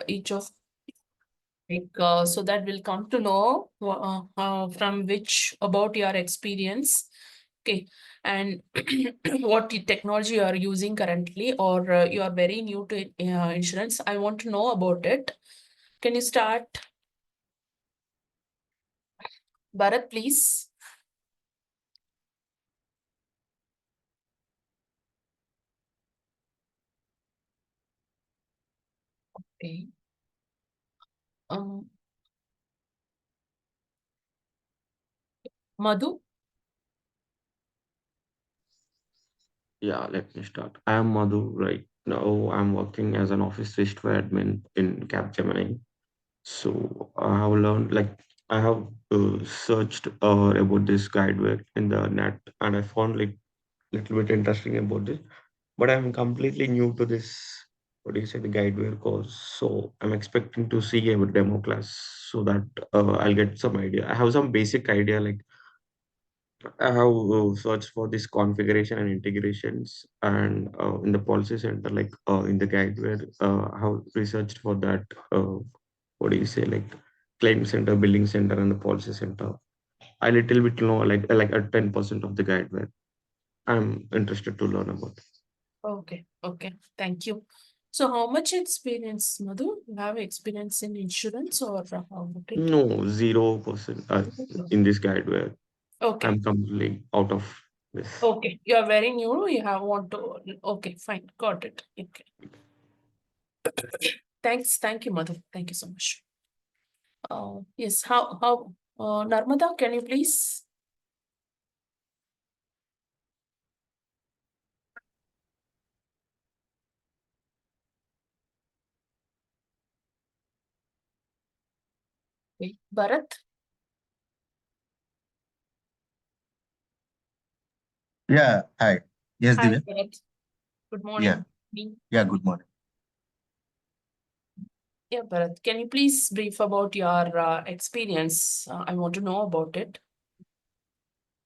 each of so that we'll come to know from which about your experience. Okay, and what technology you are using currently, or you are very new to insurance. I want to know about it. Can you start, Bharat, please? Okay. Um, Madhu? Yeah, let me start. I am Madhu. Right now, I'm working as an office software admin in Capgemini. So I have learned, like, I have searched about this guideware in the net, and I found like little bit interesting about this. But I'm completely new to this. What do you say, the guideware course? So I'm expecting to see a demo class so that I'll get some idea. I have some basic idea, like I have searched for this configuration and integrations, and in the policy center, like in the guideware, I have researched for that. What do you say, like claim center, billing center, and the policy center. I little bit know, like a 10% of the guideware. I'm interested to learn about. Okay, okay, thank you. So, how much experience, Madhu? You have experience in insurance or how about it? No, 0% in this guideware. Okay, I'm completely out of this. okay. You are very new. You have want to. Okay, fine. Got it. Okay. Thanks. Thank you, Madhu. Thank you so much. Yes. Narmada, can you please? Okay. Bharat? Yeah, hi. Yes, Hi, Divya. Bharat. Good Yeah, morning. Me. yeah, good morning. Yeah, Bharat. Can you please brief about your experience? I want to know about it.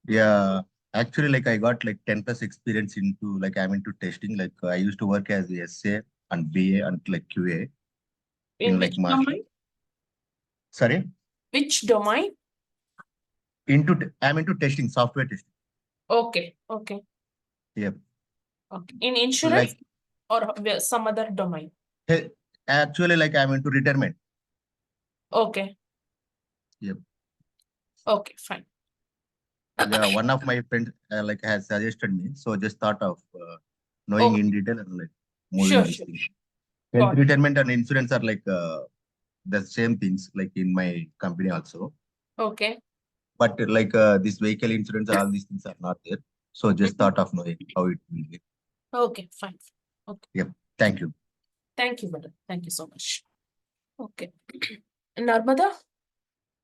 Yeah, actually, like I got like 10 plus experience into like I'm into testing. Like I used to work as a SA and BA and like QA In in which like master. domain? Sorry, Which domain? I'm into testing, software testing. Okay, okay, Yep. okay. In insurance Like or some other domain? hey, actually, like I'm into retirement. Okay, Yep. okay, fine. Yeah, one of my friends like has suggested me, so just thought of knowing in Okay, detail and like moving sure, this sure. thing. Health Got it. retirement and insurance are like the same things like in my company also. Okay. But like this vehicle insurance, all these things are not there. So just Mhm. thought of knowing how it will be. Okay, fine. Okay. Yep. Thank you. Thank you, madam. Thank you so much. Okay. Narmada,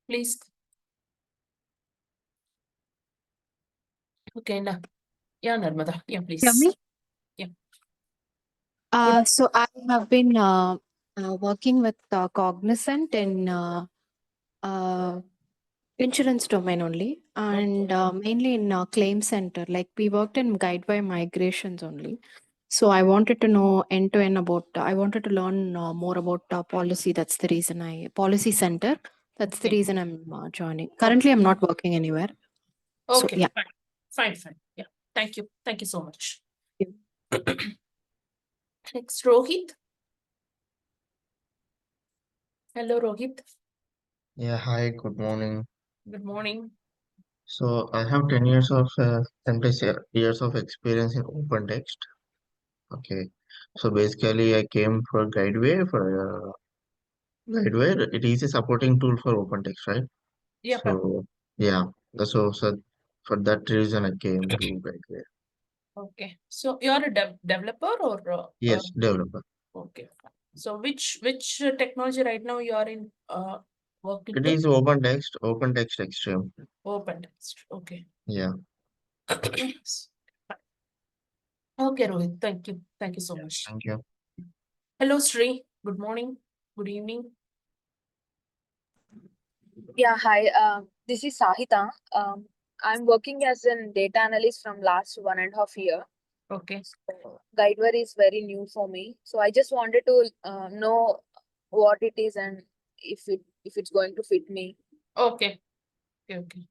please. Okay, yeah, Narmada. Yeah, Hear me? please. Yeah. Good. So I have been working with Cognizant in uh, insurance domain only, and mainly in claim center. Like we worked in Guidewire migrations only. So I wanted to know end to end about. I wanted to learn more about policy. That's the reason policy center. That's the Okay. reason I'm joining. Okay. Currently, I'm not working anywhere. So Okay. yeah. Fine. Fine. Fine. Yeah. Thank you. Thank you so much. Next, Rohit. Hello, Rohit. Yeah, hi, good morning. Good morning. So I have 10 years of 10 plus years of experience in open text. Okay. So basically I came for Guideware. It is a supporting tool for open text, right? Yeah. So yeah, so for that reason I came to Guideware. Okay. So you are a developer or Yes, developer. okay. So which technology right now you are in work It into? is open text extreme. Open text. Okay. Yeah, Yes. Okay, Rohit. Thank you. Thank you so yeah. much. Thank you. Hello, Sri. Good morning. Good evening. Yeah, hi. This is Sahita. I'm working as a data analyst from last 1.5 year. Okay. So Guideware is very new for me. So I just wanted to know what it is and if it's going to fit me. Okay. Okay.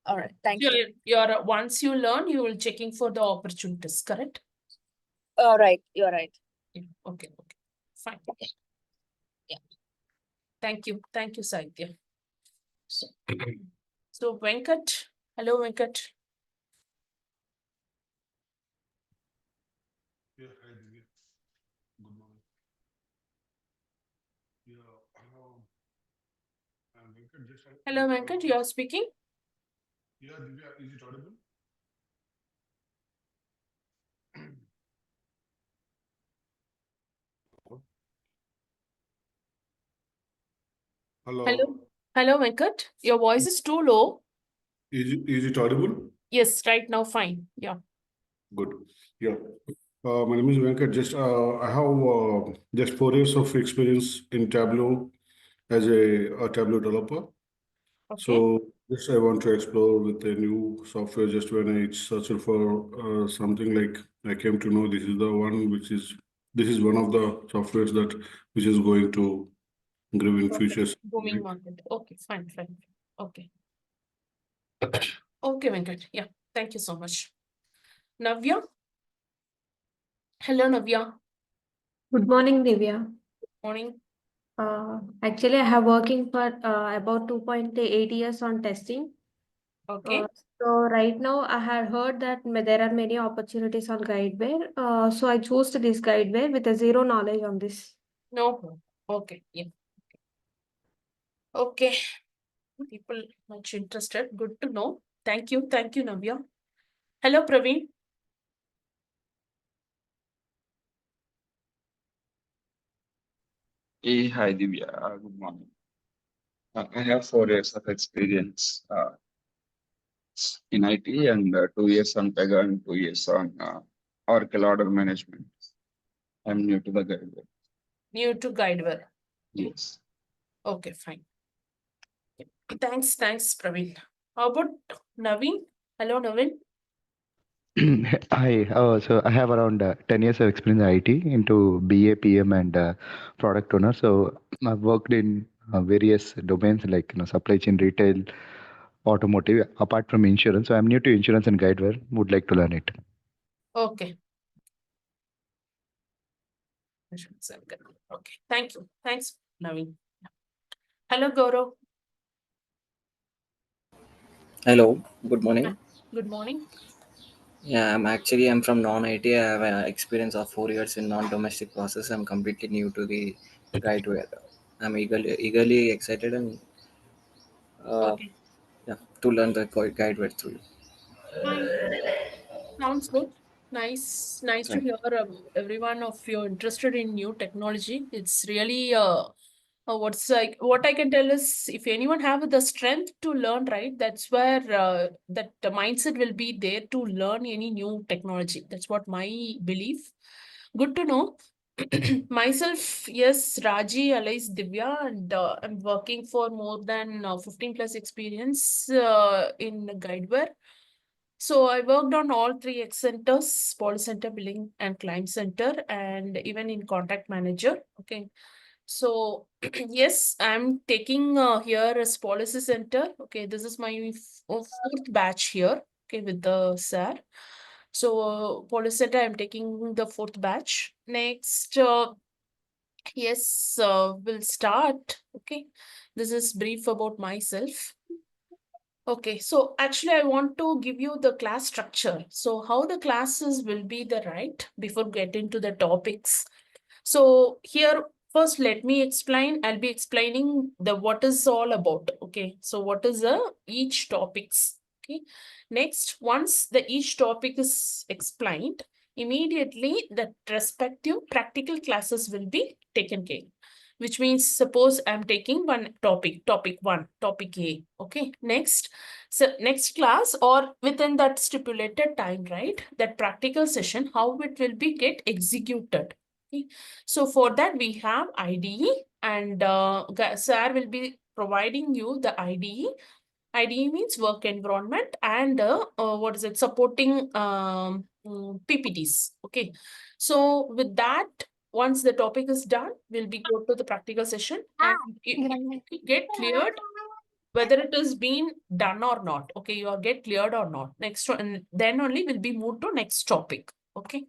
All right, thank you. You're once you learn, you will checking for the opportunities, correct? All right, you're right. Yeah. Okay. Okay. Fine. Yeah. Thank you. Thank you, Saitya. So, so Venkat. Hello, Venkat. Yeah, hi, Divya. Good morning. Yeah, I'm Venkat. Just Hello, Venkat. You are speaking. yeah, Divya, is it audible? Hello. Hello. Hello, Venkat. Your voice is too low. Is it audible? Yes, right now, fine. Yeah. Good. Yeah. My name is Venkat. Just I have just 4 years of experience in Tableau as a Tableau developer. Okay. So just I want to explore with a new software. Just when I searched for something like I came to know this is the one this is one of the softwares that which is going to grow in Okay. futures. Booming market. Okay, fine, fine. Okay. Okay, Venkat. Yeah. Thank you so much. Navya. Hello, Navya. Good morning, Divya. Morning. Actually, I have working for about 2.8 years on testing. Okay. So right now, I had heard that there are many opportunities on Guidewire. So I chose this Guidewire with a zero knowledge on this. No. Okay. Yeah. Okay. People much interested. Good to know. Thank you. Thank you, Navya. Hello, Praveen. Hey, hi Divya. Good morning. I have 4 years of experience in IT and 2 years on Pega and 2 years on Oracle Order Management. I'm new to the guidebook. New to Guidewire. Yes. Okay, fine. Yeah. Thanks, Praveen. How about Naveen? Hello, Naveen. Hi, so I have around 10 years of experience in IT into BA, PM, and product owner. So I've worked in various domains like supply chain, retail, automotive, apart from insurance. So I'm new to insurance and Guidewire. Would like to learn it. Okay. Okay. Thank you. Thanks, Naveen. Hello, Gaurav. Hello, good morning. Good morning. Yeah, I'm from non-IT. I have an experience of 4 years in non-domestic process. I'm completely new to the Guidewire. I'm eagerly excited and Okay. yeah, to learn the Guidewire through you. Fine. Sounds good. Nice to Thank hear everyone of you interested in new technology. It's really what's like what I can tell is if anyone have the strength to learn, right, that's where that the mindset will be there to learn any new technology. That's what my belief. Good to know. Myself, yes, Raji, alias Divya, and I'm working for more than 15 plus experience in Guideware. So I worked on all three X centers, policy center, billing, and client center, and even in contact manager. Okay. So yes, I'm taking here as policy center. Okay, this is my fourth batch here. Okay, with the sir. So policy center, I'm taking the fourth batch. Next, yes, we'll start. Okay, this is brief about myself. Okay, so actually I want to give you the class structure. So how the classes will be the right before getting to the topics. So here first let me explain. I'll be explaining the what is all about. Okay, so what is the each topics. Okay, next once the each topic is explained, immediately the respective practical classes will be taken care. Which means suppose I'm taking one topic one, topic A. Okay, next. So next class or within that stipulated time, right? That practical session, how it will be get executed. Okay. So for that we have IDE and sir will be providing you the IDE. IDE means work environment and what is it supporting PPTs. Okay. So with that once the topic is done, we'll be go to the practical session and you get cleared whether it has been done or not. Okay, you are get cleared or not. Next one, and then only will be moved to next topic. Okay,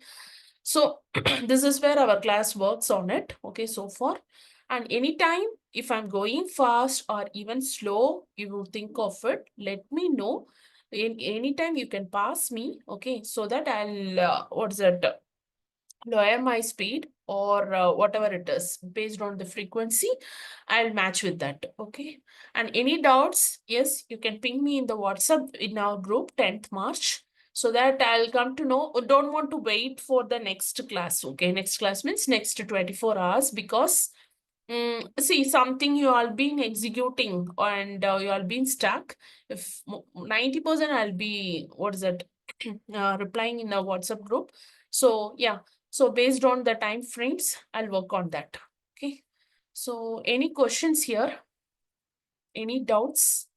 so this is where our class works on it. Okay, so far, and anytime if I'm going fast or even slow, you will think of it. Let me know. Anytime you can pass me. Okay, so that I'll what's that? Lower my speed or whatever it is based on the frequency, I'll match with that. Okay, and any doubts, yes, you can ping me in the WhatsApp in our group 10th March, so that I'll come to know. Don't want to wait for the next class. Okay, next class means next 24 hours, because see, something you all been executing and you all been stuck. If 90% I'll be, what is it, replying in a WhatsApp group. So yeah, so based on the time frames, I'll work on that. Okay. So any questions here? Any doubts?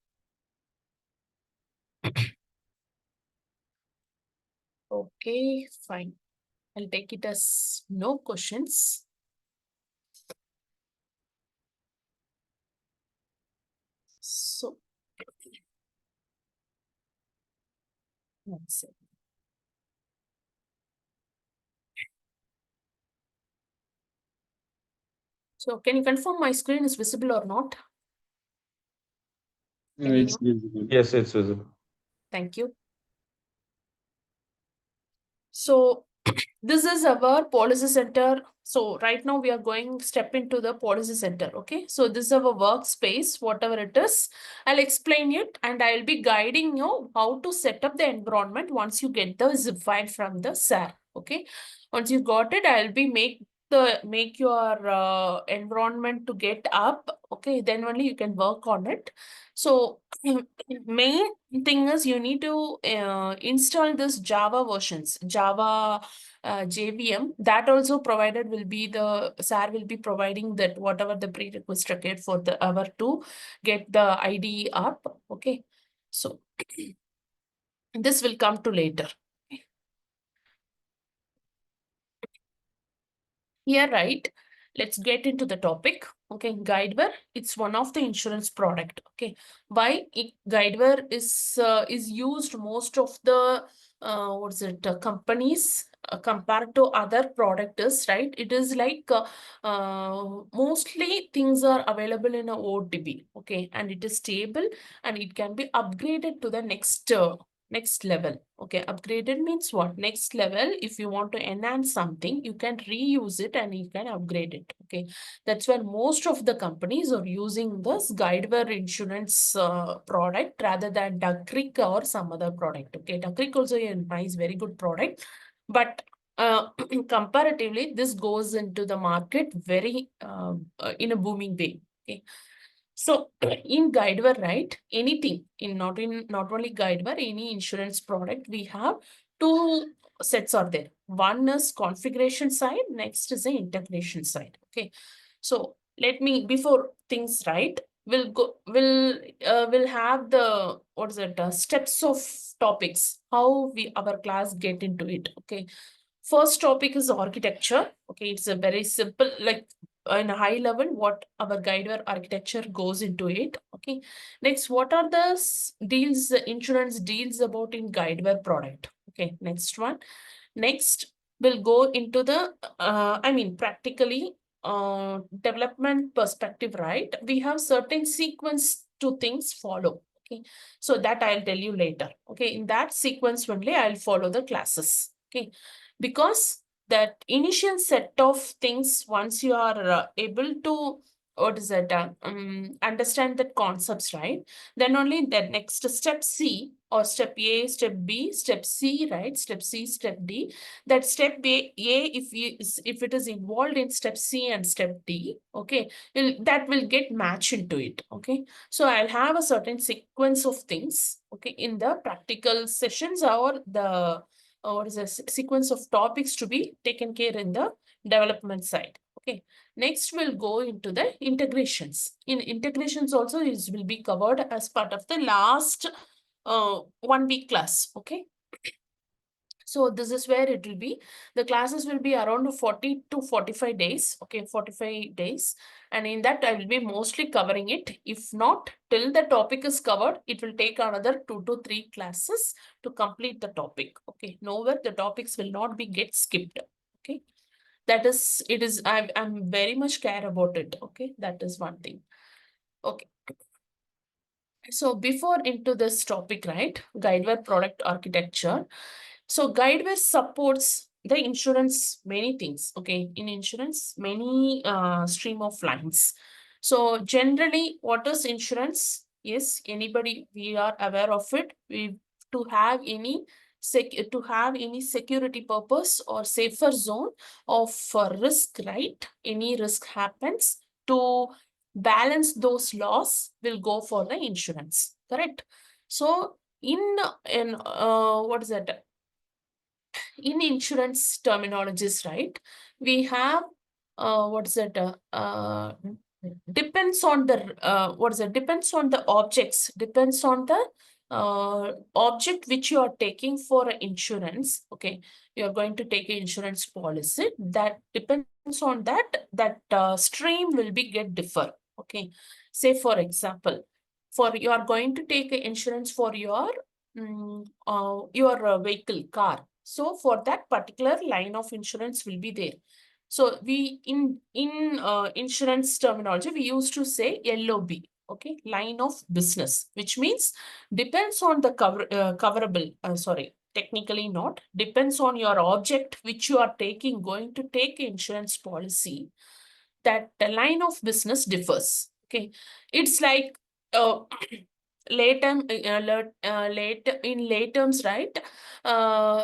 Okay, fine. I'll take it as no questions. So, one second. So can you confirm my screen is visible or not? It's visible. Yes, it's visible. Thank you. So this is our policy center. So right now we are going step into the policy center. Okay. So this is our workspace, whatever it is. I'll explain it and I'll be guiding you how to set up the environment once you get the zip file from the SAR. Okay. Once you got it, I'll be make your environment to get up. Okay. Then only you can work on it. So main thing is you need to install this Java versions, Java JVM. That also provided will be the SAR will be providing that whatever the prerequisite required for the hour to get the IDE up. Okay, so this will come to later. Here, right? Let's get into the topic. Okay, Guidewire, it's one of the insurance product. Okay, why Guidewire is used most of the what's it companies compared to other products, right? It is like mostly things are available in a OTP. Okay, and it is stable and it can be upgraded to the next level. Okay, upgraded means what? Next level, if you want to enhance something, you can reuse it and you can upgrade it. Okay, that's where most of the companies are using this Guidewire insurance product rather than Duck Creek or some other product. Okay, Duck Creek also a nice, very good product, but comparatively, this goes into the market very in a booming way. Okay. So in Guidewire, right, anything not only Guidewire, any insurance product, we have two sets are there. One is configuration side, next is the integration side. Okay. So let me, before things right, we'll have the, what is it, steps of topics, how our class get into it. Okay. First topic is architecture. Okay, it's a very simple, like in a high level, what our Guidewire architecture goes into it. Okay. Next, what are the deals, insurance deals about in Guidewire product? Okay, next one. Next, we'll go into the, practically development perspective, right? We have certain sequence to things follow. Okay, so that I'll tell you later. Okay, in that sequence only, I'll follow the classes. Okay, because that initial set of things, once you are able to, what is that, understand the concepts, right? Then only the next step C or step A, step B, step C, right? Step C, step D. That step A if it is involved in step C and step D, okay, that will get matched into it. Okay, so I'll have a certain sequence of things, okay, in the practical sessions or the or is a sequence of topics to be taken care in the development side. Okay, next we'll go into the integrations. In integrations also is will be covered as part of the last 1 week class. Okay, So this is where it will be. The classes will be around 40 to 45 days. Okay, 45 days. And in that, I will be mostly covering it. If not, till the topic is covered, it will take another 2 to 3 classes to complete the topic. Okay, nowhere the topics will not be get skipped. Okay, that is, it is, I'm very much care about it. Okay, that is one thing. Okay. So before into this topic, right, Guidewire product architecture. So Guidewire supports the insurance many things. Okay, in insurance, many stream of lines. So generally, what is insurance? Yes, anybody, we are aware of it. We to have any security purpose or safer zone of risk, right? Any risk happens, to balance those loss will go for the insurance, correct? So in what is that, in insurance terminologies, right, we have what's that depends on the what is it, depends on the objects, depends on the object which you are taking for insurance. Okay, you are going to take an insurance policy, that depends on that stream will be get differ. Okay, say for example, for you are going to take insurance for your vehicle, car. So for that particular line of insurance will be there. So we in insurance terminology, we used to say LOB, okay, line of business, which means depends on the coverable, sorry, technically not, depends on your object which you are taking, going to take insurance policy, that the line of business differs. Okay, it's like uh, late term, late terms, right?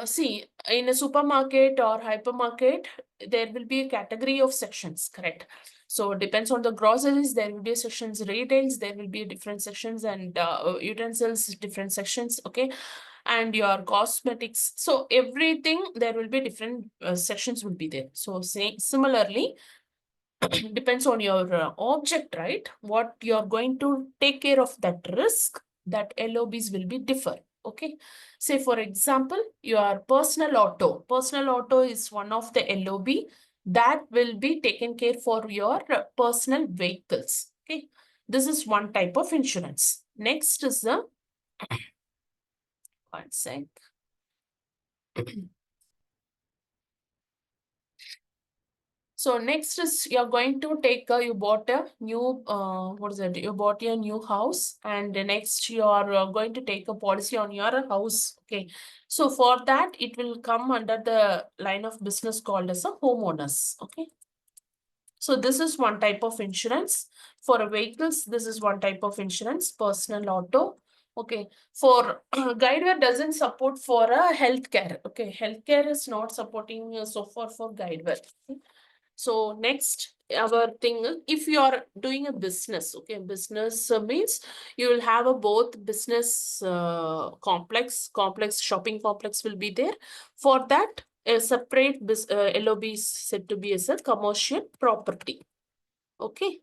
See, in a supermarket or hypermarket, there will be a category of sections, correct? So depends on the groceries, there will be sections, retails, there will be different sections, and utensils, different sections. Okay, and your cosmetics, so everything, there will be different sections will be there. So say similarly, depends on your object, right? What you're going to take care of, that risk, that LOBs will be differ. Okay, say for example, your personal auto is one of the LOB that will be taken care for your personal vehicles. Okay, this is one type of insurance. Next is the one sec. So next is you're going to take you bought a new what is it? You bought a new house, and the next you are going to take a policy on your house. Okay, so for that it will come under the line of business called as a homeowners. Okay, so this is one type of insurance for vehicles. This is one type of insurance, personal auto. Okay, for Guideware doesn't support for a healthcare. Okay, healthcare is not supporting so far for Guideware. Okay? So next, our thing is, if you are doing a business, okay, business means you will have a both business complex shopping complex will be there. For that, a separate LOB is said to be as a commercial property. Okay.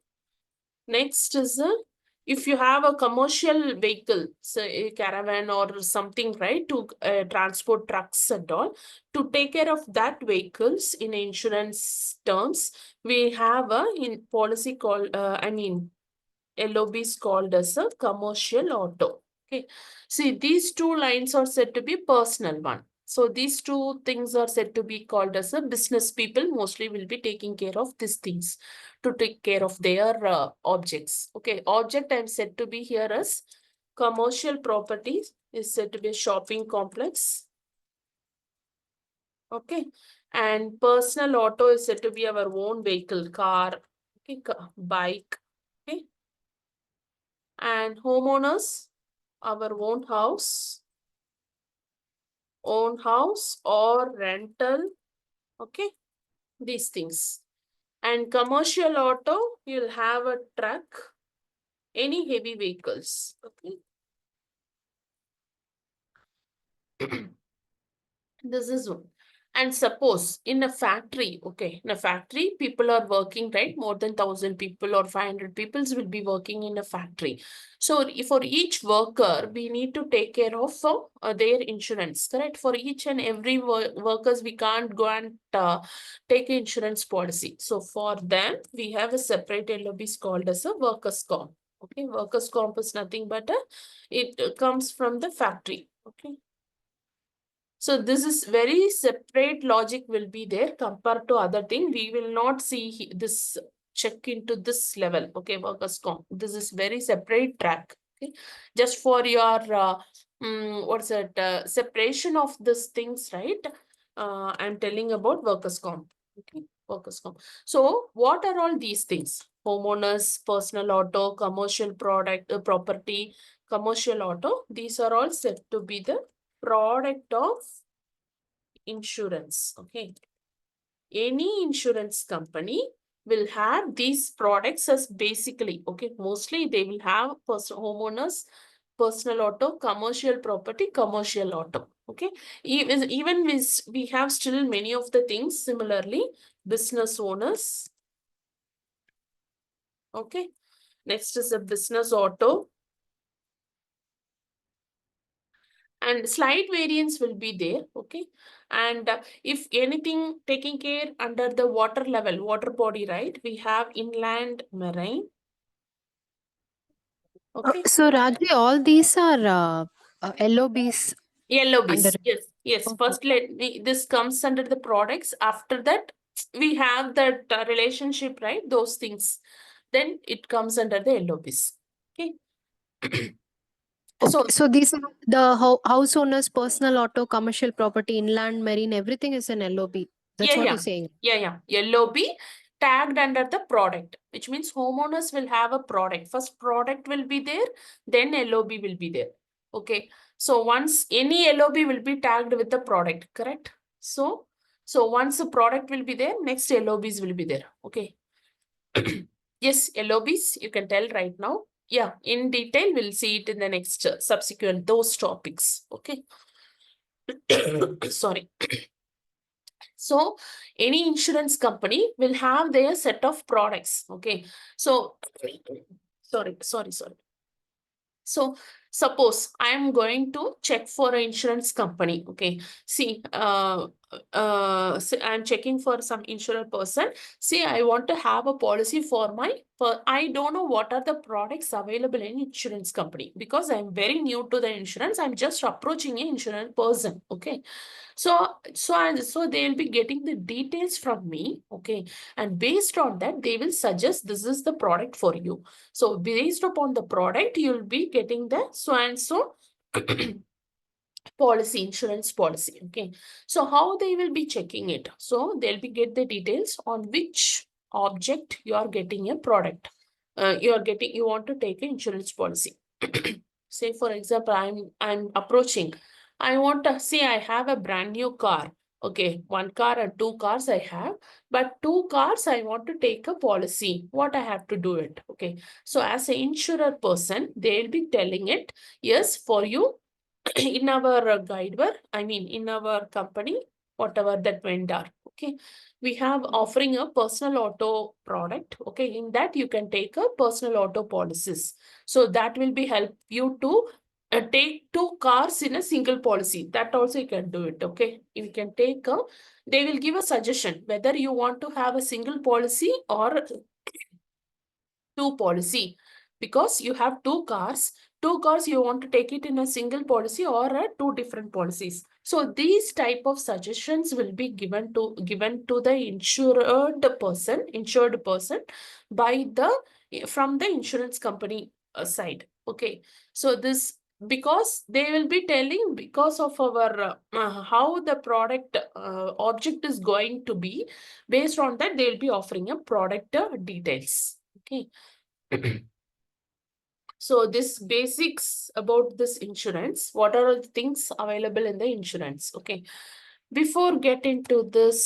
Next is if you have a commercial vehicle, say a caravan or something, right, to transport trucks and all, to take care of that vehicles in insurance terms, we have a policy called, LOBs called as a commercial auto. Okay, see, these two lines are said to be personal one. So these two things are said to be called as a business people mostly will be taking care of these things to take care of their objects. Okay, object I'm said to be here as commercial properties is said to be a shopping complex. Okay, and personal auto is said to be our own vehicle, car, okay, bike. Okay, and homeowners, our own house or rental. Okay, these things. And commercial auto, you'll have a truck, any heavy vehicles. Okay. This is one. And suppose in a factory, okay, in a factory, people are working, right? More than 1,000 people or 500 people will be working in a factory. So for each worker, we need to take care of their insurance, correct? For each and every workers, we can't go and take an insurance policy. So for them, we have a separate LOBs called as a workers' comp. Okay, workers' comp is nothing but it comes from the factory. Okay. So this is very separate logic will be there compared to other thing. We will not see this check into this level. Okay, workers' comp. This is very separate track. Okay, just for your what's it separation of these things, right? I'm telling about workers' comp. Okay, workers' comp. So what are all these things? Homeowners, personal auto, commercial product, property, commercial auto. These are all said to be the product of insurance. Okay. Any insurance company will have these products as basically, okay, mostly they will have homeowners, personal auto, commercial property, commercial auto. Okay. Even we have still many of the things similarly, business owners. Okay. Next is a business auto. And slight variance will be there. Okay. And if anything taking care under the water level, water body, right? We have inland marine. Okay. So Raji, all these are LOBs. LOBs. Under- Yes. Okay. First, this comes under the products. After that, we have that relationship, right? Those things. Then it comes under the LOBs. Okay. Okay, so these are the house owners, personal auto, commercial property, inland marine, everything is an LOB. That's what you're saying. Yeah. LOB tagged under the product, which means homeowners will have a product. First product will be there, then LOB will be there. Okay. So once any LOB will be tagged with the product, correct? So once the product will be there, next LOBs will be there. Okay. Yes, LOBs, you can tell right now. Yeah, in detail, we'll see it in the next subsequent, those topics. Okay. Sorry. So any insurance company will have their set of products. Okay. So sorry. So suppose I am going to check for an insurance company. Okay. See, so I'm checking for some insurer person. See, I want to have a policy for I don't know what are the products available in insurance company because I'm very new to the insurance. I'm just approaching an insurance person. Okay. So they'll be getting the details from me. Okay. And based on that, they will suggest this is the product for you. So based upon the product, you'll be getting the so and so policy, insurance policy. Okay. So how they will be checking it? So they'll be get the details on which object you are getting a product. You want to take an insurance policy. Say for example, I'm approaching. I want to say I have a brand new car. Okay, one car and two cars I have, but two cars I want to take a policy. What I have to do it? Okay, so as an insurer person, they'll be telling it, yes, for you in our Guidewire, I mean in our company, whatever that vendor, okay, we have offering a personal auto product. Okay, in that you can take a personal auto policies. So that will be help you to take two cars in a single policy. That also you can do it. Okay, you can take they will give a suggestion whether you want to have a single policy or two policy, because you have two cars you want to take it in a single policy or two different policies. So these type of suggestions will be given to the insured person by from the insurance company side. Okay, so this, because they will be telling because of our how the product object is going to be, based on that they will be offering a product details. Okay. So this basics about this insurance, what are the things available in the insurance? Okay. Before get into this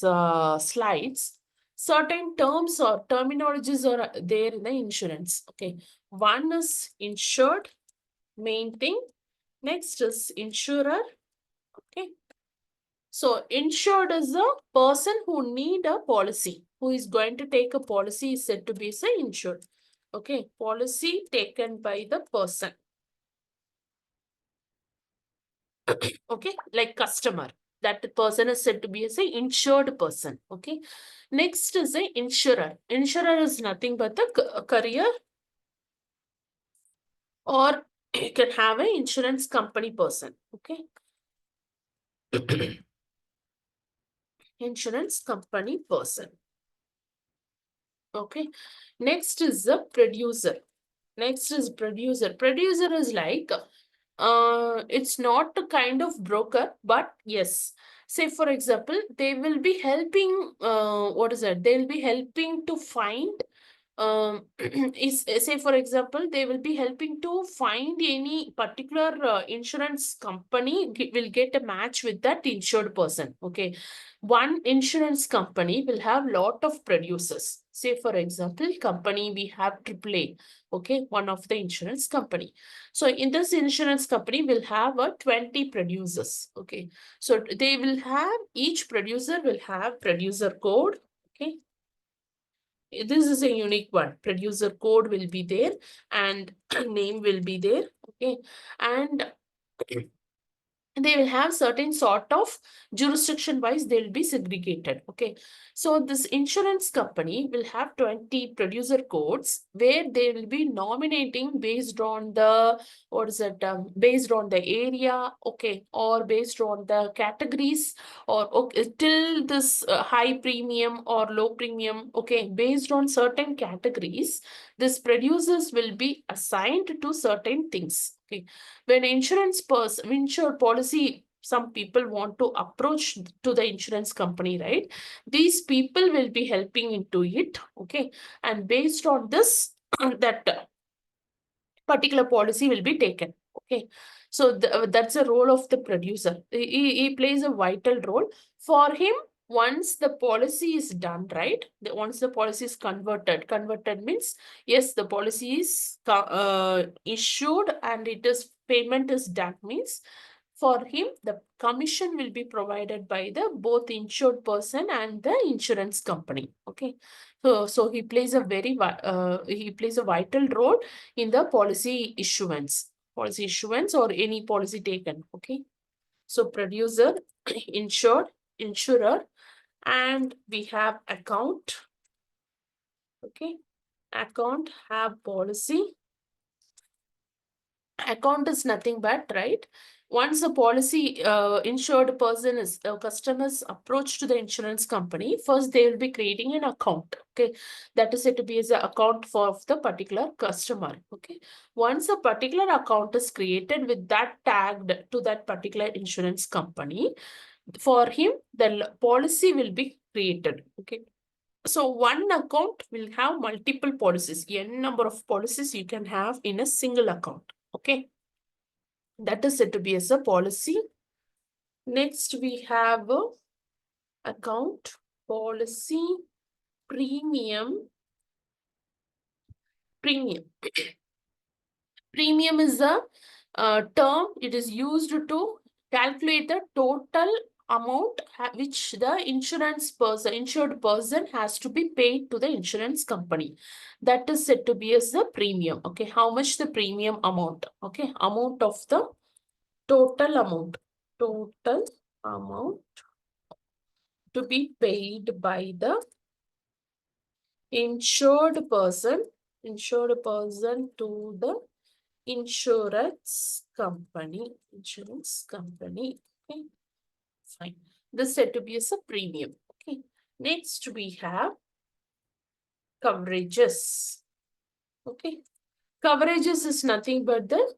slides, certain terms or terminologies are there in the insurance. Okay. One is insured, main thing. Next is insurer. Okay. So insured is a person who need a policy, who is going to take a policy is said to be say insured. Okay, policy taken by the person. Okay, like customer. That person is said to be as a insured person. Okay. Next is a insurer. Insurer is nothing but the career, or you can have an insurance company person. Okay. Insurance company person. Okay. Next is the producer. Next is producer. Producer is like, it's not a kind of broker, but yes. Say for example, they will be helping, what is it? They'll be helping to find, is say for example, they will be helping to find any particular insurance company will get a match with that insured person. Okay. One insurance company will have lot of producers. Say for example, company we have AAA. Okay, one of the insurance company. So in this insurance company will have 20 producers. Okay, so they will have, each producer will have producer code. Okay, this is a unique one. Producer code will be there and name will be there. Okay, and they will have certain sort of jurisdiction wise, they'll be segregated. Okay, so this insurance company will have 20 producer codes where they will be nominating based on the, what is it, based on the area. Okay, or based on the categories, or okay, till this high premium or low premium. Okay, based on certain categories, this producers will be assigned to certain things. Okay, when insured policy, some people want to approach to the insurance company, right? These people will be helping into it. Okay, and based on this, that particular policy will be taken. Okay, so that's the role of the producer. He plays a vital role. For him, once the policy is done, right? Once the policy is converted means, yes, the policy is issued and it is payment is done means, for him, the commission will be provided by the both insured person and the insurance company. Okay, so he plays a vital role in the policy issuance or any policy taken. Okay, so producer, insured, insurer, and we have account. Okay, account, have policy. Account is nothing but, right? Once a policy insured person is customers approach to the insurance company, first they will be creating an account. Okay, that is said to be as an account for the particular customer. Okay, once a particular account is created with that tagged to that particular insurance company, for him the policy will be created. Okay, so one account will have multiple policies. N number of policies you can have in a single account. Okay, that is said to be as a policy. Next, we have account, policy, premium. Premium is a term. It is used to calculate the total amount which the insured person has to be paid to the insurance company. That is said to be as the premium. Okay, how much the premium amount? Okay, amount of the total amount to be paid by the insured person to the insurance company. Okay, fine. This is said to be as a premium. Okay, next we have coverages. Okay, coverages is nothing but the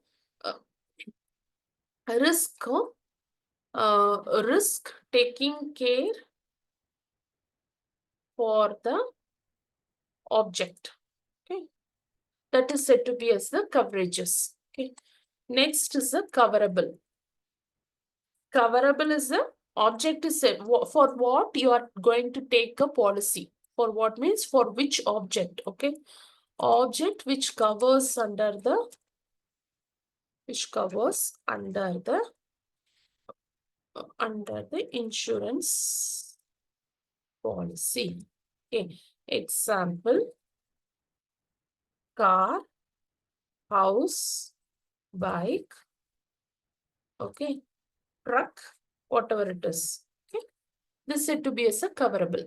risk taking care for the object. Okay, that is said to be as the coverages. Okay, next is the coverable. Coverable is the object is said for what you are going to take a policy. For what means for which object? Okay, object which covers under the under the insurance policy. Okay, example, car, house, bike, okay, truck, whatever it is. Okay, this is said to be as a coverable.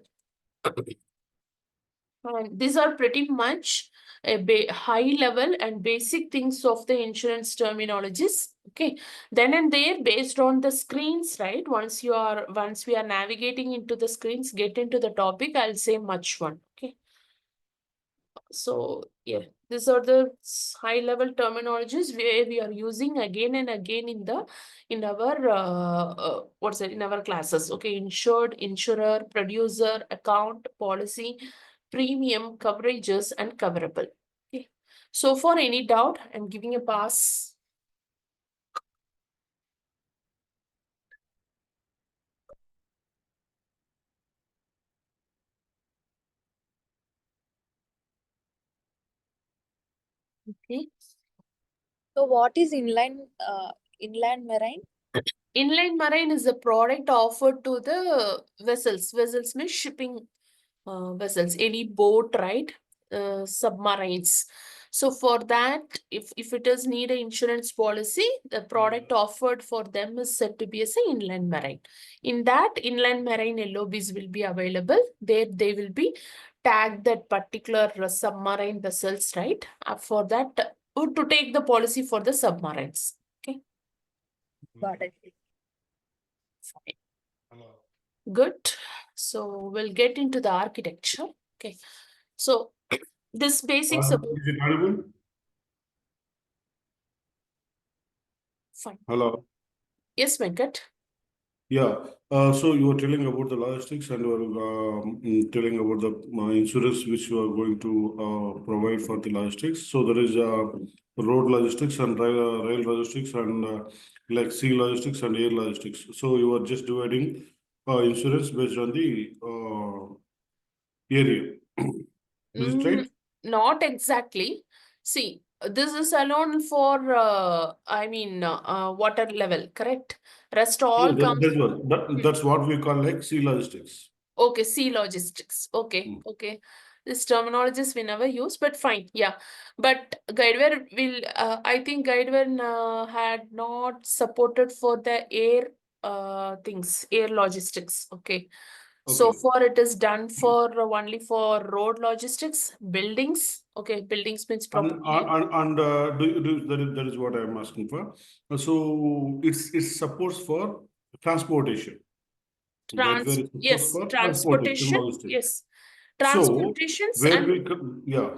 And these are pretty much a high level and basic things of the insurance terminologies. Okay, then and there, based on the screens, right? Once we are navigating into the screens, get into the topic, I'll say much one. Okay. So yeah, these are the high level terminologies where we are using again and again in our what's it in our classes. Okay, insured, insurer, producer, account, policy, premium, coverages, and coverable. Okay. So for any doubt, I'm giving a pass. Okay. So what is inland marine? Inland marine is a product offered to the vessels. Vessels means shipping vessels, any boat, right? Submarines. So for that, if it does need an insurance policy, the product offered for them is said to be as an inland marine. In that, inland marine LOBs will be available. There they will be tagged that particular submarine vessels, right? For that, to take the policy for the submarines. Okay. Got it. Fine. Good. So we'll get into the architecture. Okay. So this basics about. Is it audible? Fine. Hello. Yes, Venkat. Yeah. So you were telling about the logistics and you were telling about the insurance which you are going to provide for the logistics. So there is road logistics and rail logistics and like sea logistics and air logistics. So you are just dividing insurance based on the area. Is it right? Not exactly. See, this is alone for water level, correct? Rest Yeah, all comes. that's what we call like sea logistics. Okay, sea logistics. Okay, okay. This terminologies we never use, but fine. Yeah, but Guidewire will. I think Guidewire had not supported for the air things, air logistics. Okay. So Okay. far it is done for only for road logistics, buildings. Okay, buildings means property. That is what I'm asking for. So it supports for transportation. Guidewire supports Yes, for transportation transportation. logistics. Yes, So transportations where and. we could, yeah.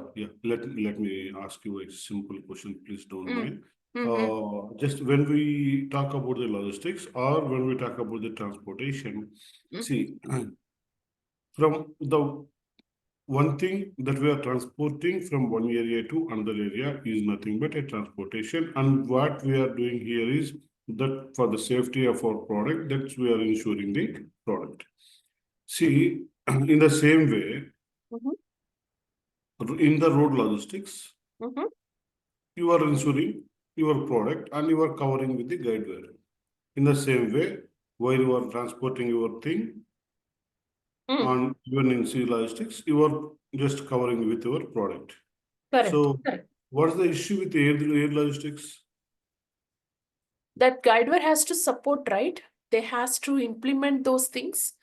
Let me ask you a simple question, please don't mind. Just when we talk about the logistics or when we talk about the transportation, see, from the one thing that we are transporting from one area to another area is nothing but a transportation. And what we are doing here is that for the safety of our product, that we are ensuring the product. See, in the same way, in the road logistics, you are ensuring your product and you are covering with the Guidewire. In the same way, while you are transporting your thing, on even in sea logistics, you are just covering with your product. Correct. So, Correct. what's the issue with air logistics? That Guidewire has to support, right? They has to implement those things.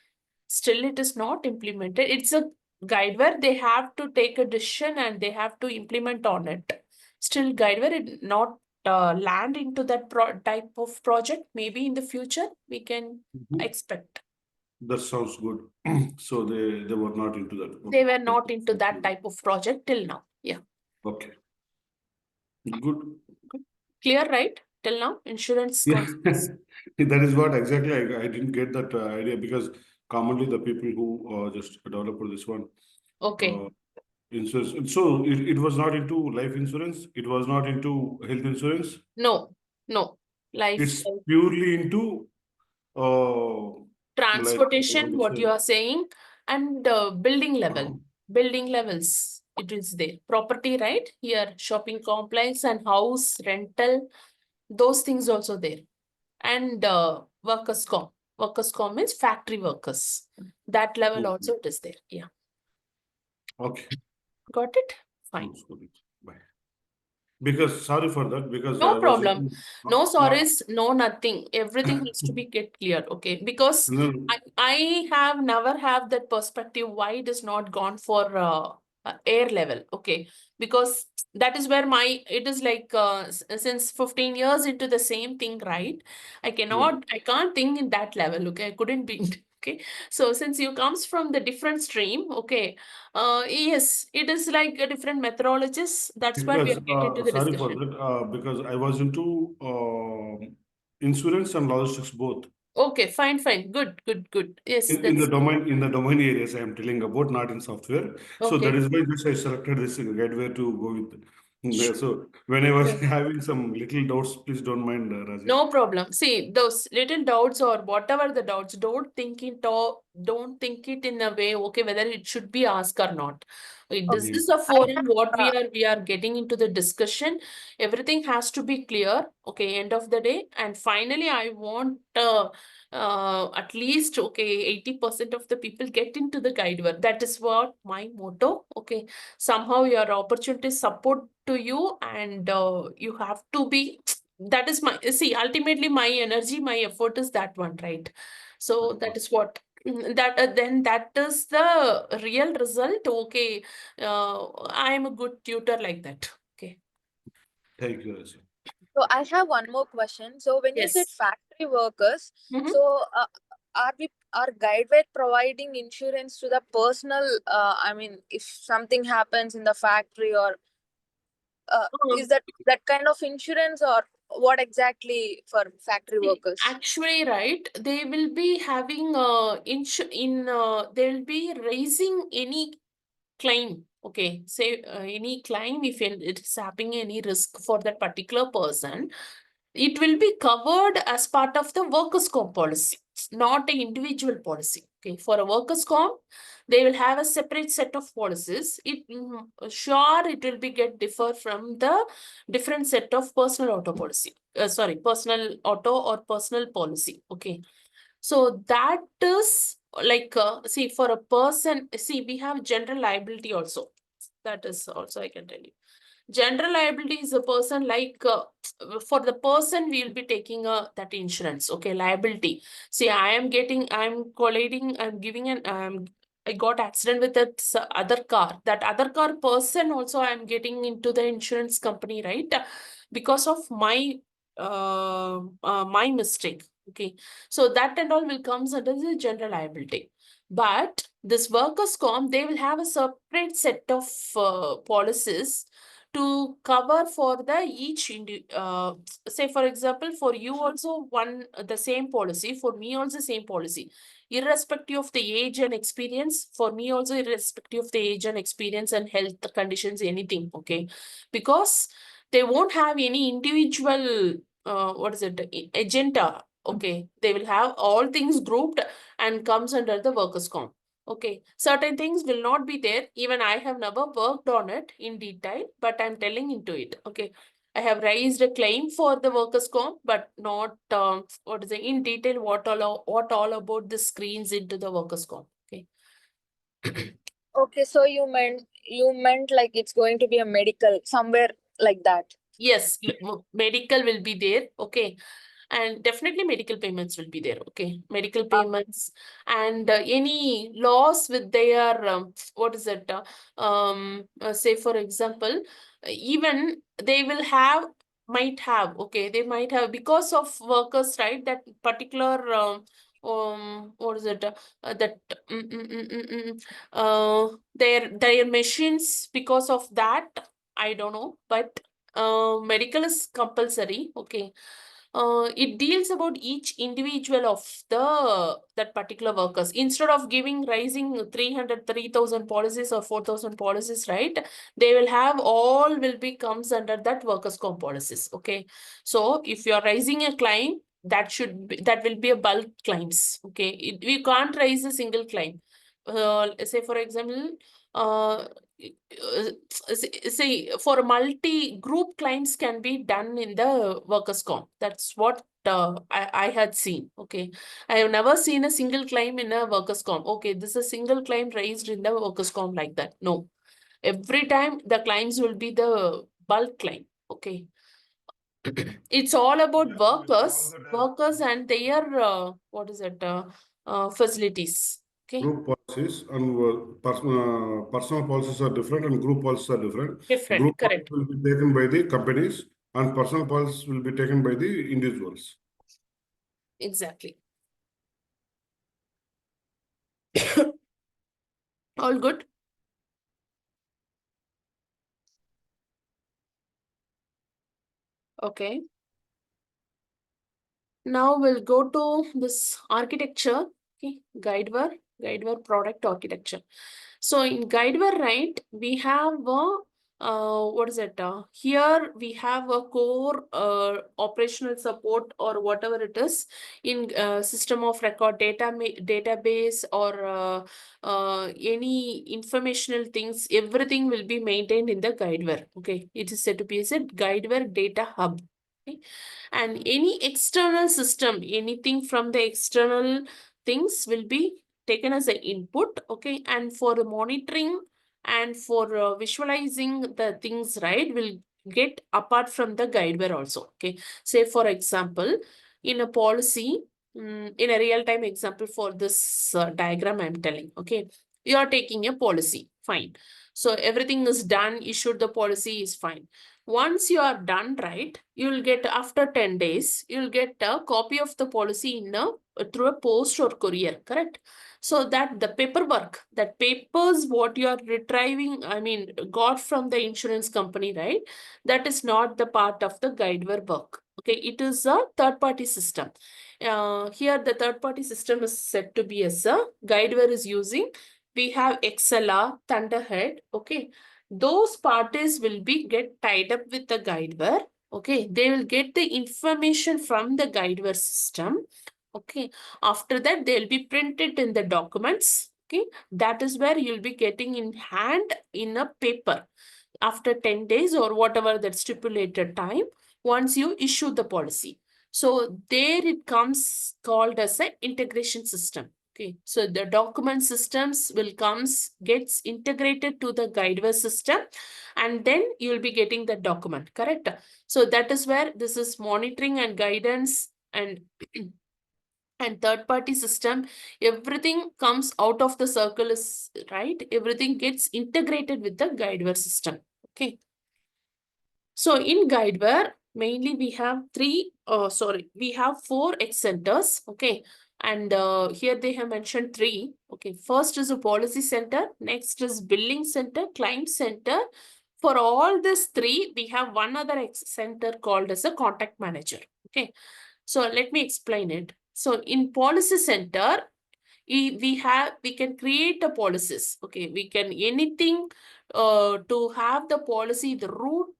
Still, it is not implemented. It's a Guidewire. They have to take a decision and they have to implement on it. Still, Guidewire it not land into that type of project. Maybe in the future we can expect. That sounds good. So they were not into that. They were not into that type of project till now. Yeah. Okay. Good. Clear, right? Till now, insurance concepts. That is what exactly I didn't get that idea because commonly the people who just developed this one. Okay. Insurance. So it was not into life insurance. It was not into health insurance. No, life. It's purely into Transportation, what you are saying, and building level, building levels. It is there. Property, right? Here, shopping complex and house rental, those things also there. And workers' comp. Workers' comp means factory workers. That level also it is there. Yeah. Okay. Got it? Fine. Bye. Because sorry for that, because No I was problem. No sorries, no nothing. Everything has to be get clear, okay? Because I have never have that perspective why it is not gone for air level, okay? Because that is where it is like since 15 years into the same thing, right? I can't think in that level, okay? I couldn't be, okay? So since you comes from the different stream, okay? Yes, it is like a different methodologies. That's why we because are getting to the sorry for discussion. that, because I was into insurance and logistics both. Okay, fine, fine. Good. Yes, In the that's domain areas I am telling about, not in software. So that okay. is why just I selected this Guidewire to go with. So when I was having some little doubts, please don't mind, Rajesh. No problem. See, those little doubts or whatever the doubts, don't think it in a way, okay, whether it should be asked or not. This is a forum what we are getting into the discussion. Everything has to be clear, okay, end of the day. And finally, I want at least, okay, 80% of the people get into the Guidewire. That is what my motto, okay. Somehow your opportunities support to you and you have to be that is my ultimately my energy, my effort is that one, right? So that is what that then that is the real result. Okay, I am a good tutor like that. Okay. Thank you, Rajesh. So I have one more question. So when you said Yes. factory workers, so are Guidewire providing insurance to the personal? I mean, if something happens in the factory, or is that kind of insurance, or what exactly for factory workers? Actually, right, they will be having they will be raising any claim. Okay, say any claim if it is having any risk for that particular person, it will be covered as part of the workers' comp policy, not an individual policy. Okay, for a workers' comp, they will have a separate set of policies. Sure, it will be get differ from the different set of personal auto policy. Personal auto or personal policy. Okay, so that is like see for a person. See, we have general liability also. That is also I can tell you. General liability is a person like for the person we will be taking that insurance. Okay, liability. See, I'm colliding, I'm giving I got accident with that other car. That other car person also I'm getting into the insurance company, right? Because of my mistake. Okay, so that and all will comes under the general liability. But this workers' comp, they will have a separate set of policies to cover for the say for example for you also the same policy, for me also same policy, irrespective of the age and experience, for me also irrespective of the age and experience and health conditions, anything. Okay, because they won't have any individual agenda. Okay, they will have all things grouped and comes under the workers comp. Okay, certain things will not be there. Even I have never worked on it in detail, but I'm telling into it. Okay, I have raised a claim for the workers' comp, but not in detail what all about the screens into the workers' comp. Okay. Okay, so you meant like it's going to be a medical somewhere like that. Yes, medical will be there. Okay. And definitely medical payments will be there. Okay, medical payments and any loss with their say for example, even they will have might have, okay, they might have because of workers, right, that particular what is it that their machines, because of that I don't know, but medical is compulsory. Okay, it deals about each individual of that particular workers. Instead of raising 3,000 policies or 4,000 policies, right? They will have all will be comes under that workers' comp policies. Okay, so if you are raising a claim, that will be a bulk claims. Okay, we can't raise a single claim. Say for example, say for multi group claims can be done in the workers comp. That's what I had seen. Okay, I have never seen a single claim in a workers' comp. Okay, this is a single claim raised in the workers' comp like that. No, every time the claims will be the bulk claim. Okay, it's all about workers and their what is it? Facilities. Okay, Group policies and personal policies are different and group policies are different. different. Group Correct. policies will be taken by the companies and personal policies will be taken by the individuals. Exactly. All good. Okay. Now we'll go to this architecture. Okay, Guidewire product architecture. So in Guidewire, right, we have a what is it? Here we have a core operational support or whatever it is in system of record database or any informational things. Everything will be maintained in the Guidewire. Okay, it is said to be a Guidewire data hub. Okay, and any external system, anything from the external things will be taken as an input. Okay, and for the monitoring and for visualizing the things, right, will get apart from the Guidewire also. Okay, say for example, in a policy, in a real-time example for this diagram I'm telling. Okay, you are taking a policy, fine, so everything is done, issued the policy is fine. Once you are done, right, you will get after 10 days, you'll get a copy of the policy in a through a post or courier, correct? So that the paperwork, that papers what you are retrieving, I mean, got from the insurance company, right? That is not the part of the Guidewire work. Okay, it is a third-party system. Here the third-party system is said to be as a Guidewire is using. We have XLR, Thunderhead. Okay, those parties will be get tied up with the Guidewire. Okay, they will get the information from the Guidewire system. Okay, after that they'll be printed in the documents. Okay, that is where you'll be getting in hand in a paper after 10 days or whatever that stipulated time once you issue the policy. So there it comes called as an integration system. Okay, so the document systems will gets integrated to the Guidewire system, and then you'll be getting the document, correct? So that is where this is monitoring and guidance and and third-party system. Everything comes out of the circle, is right. Everything gets integrated with the Guidewire system. Okay. So in Guidewire, mainly we have we have 4 X centers. Okay. And here they have mentioned 3. Okay. First is a policy center. Next is billing center, client center. For all these 3, we have one other X center called as a contact manager. Okay. So let me explain it. So in policy center, we can create the policies. Okay, we can anything to have the policy. The root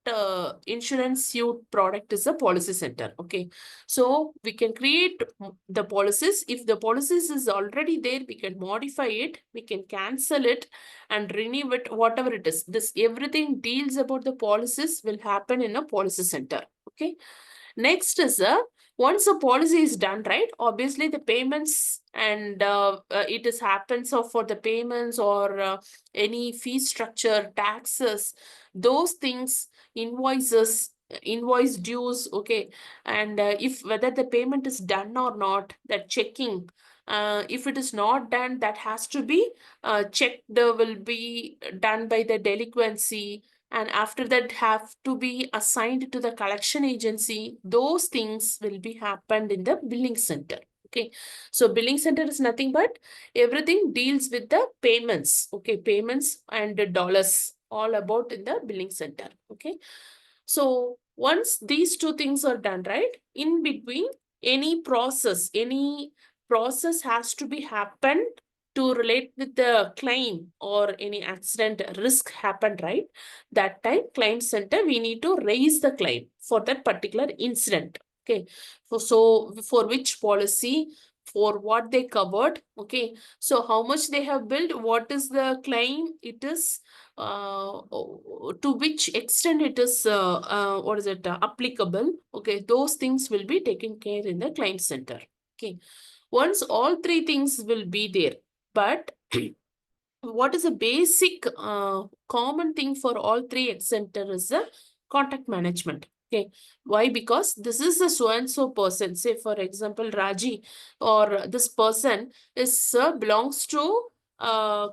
insurance suite product is a policy center. Okay, so we can create the policies. If the policies is already there, we can modify it, we can cancel it and renew it, whatever it is. This everything deals about the policies will happen in a policy center. Okay, next is once a policy is done, right, obviously the payments and it is happens of for the payments or any fee structure, taxes, those things, invoice dues. Okay, and if whether the payment is done or not, that checking, if it is not done, that has to be checked, will be done by the delinquency, and after that have to be assigned to the collection agency. Those things will be happened in the billing center. Okay, so billing center is nothing but everything deals with the payments. Okay, payments and the dollars, all about in the billing center. Okay, so once these 2 things are done, right, in between any process has to be happened to relate with the claim or any accident risk happened, right? That time claim center, we need to raise the claim for that particular incident. Okay, so for which policy, for what they covered. Okay, so how much they have built, what is the claim it is, to which extent it is what is it applicable. Okay, those things will be taken care in the claim center. Okay, once all three things will be there, but what is a basic common thing for all three X center is the contact management. Okay, why? Because this is a so and so person. Say for example, Raji, or this person is belongs to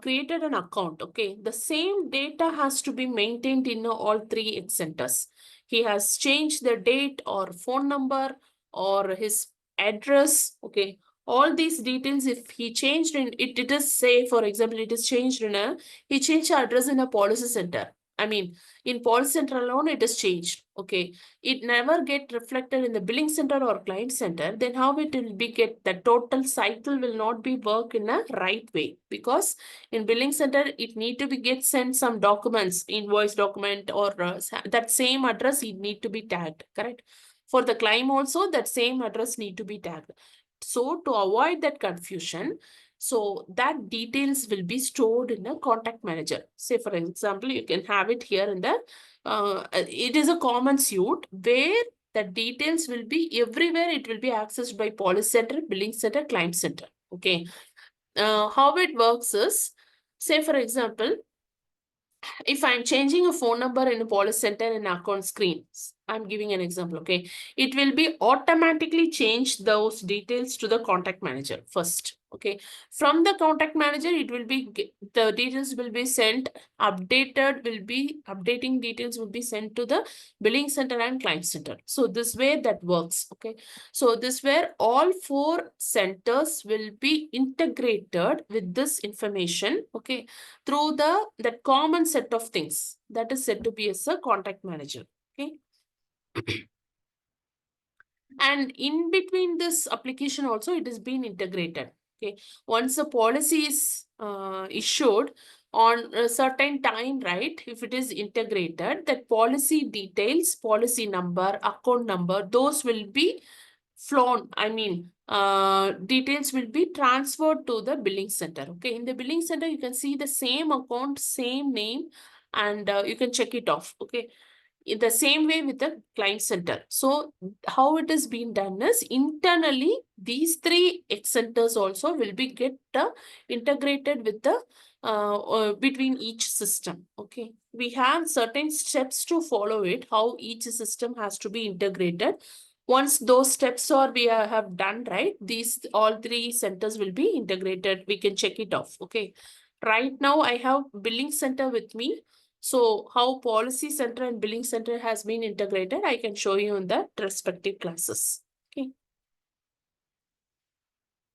created an account. Okay, the same data has to be maintained in all three X centers. He has changed the date or phone number or his address. Okay, all these details, if he changed in it, it is, say for example, it is changed in a, he changed the address in a policy center. I mean, in policy center alone, it is changed. Okay, it never get reflected in the billing center or client center. Then how it will be get, the total cycle will not be work in a right way, because in billing center it need to be get sent some documents, invoice document, or that same address it need to be tagged, correct? For the claim also, that same address need to be tagged. So to avoid that confusion, so that details will be stored in a contact manager. Say for example, you can have it here in the, it is a common suite where the details will be everywhere. It will be accessed by policy center, billing center, client center. Okay. How it works is, say for example, if I'm changing a phone number in a policy center and account screens, I'm giving an example, okay? It will be automatically change those details to the contact manager first, okay? From the contact manager, it will be, the details will be sent, updating details will be sent to the billing center and client center. So this way that works, okay? So this way all four centers will be integrated with this information, okay? Through that common set of things that is said to be as a contact manager. Okay. And in between this application also, it is being integrated. Okay. Once a policy is issued on a certain time, right? If it is integrated, that policy details, policy number, account number, those will be flown. I mean, details will be transferred to the billing center. Okay. In the billing center, you can see the same account, same name, and you can check it off. Okay. In the same way with the client center. So how it is being done is, internally these three X centers also will be get integrated with the between each system. Okay, we have certain steps to follow it, how each system has to be integrated. Once those steps are we have done, right, these all three centers will be integrated. We can check it off. Okay, right now I have billing center with me. So how policy center and billing center has been integrated, I can show you in the respective classes.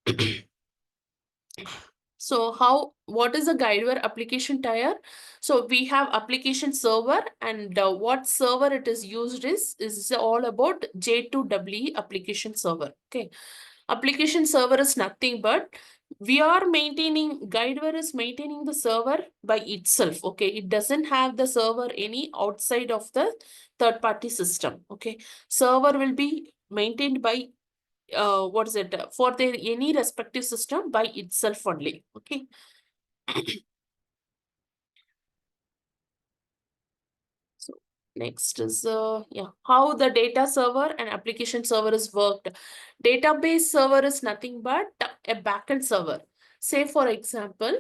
Okay. So what is a Guidewire application tier? So we have application server, and what server it is used is all about J2EE application server. Okay. Application server is nothing but we are maintaining, Guidewire is maintaining the server by itself. Okay. It doesn't have the server any outside of the third party system. Okay. Server will be maintained by what is it for their any respective system by itself only. Okay. So next is how the data server and application server is worked. Database server is nothing but a backend server. Say for example,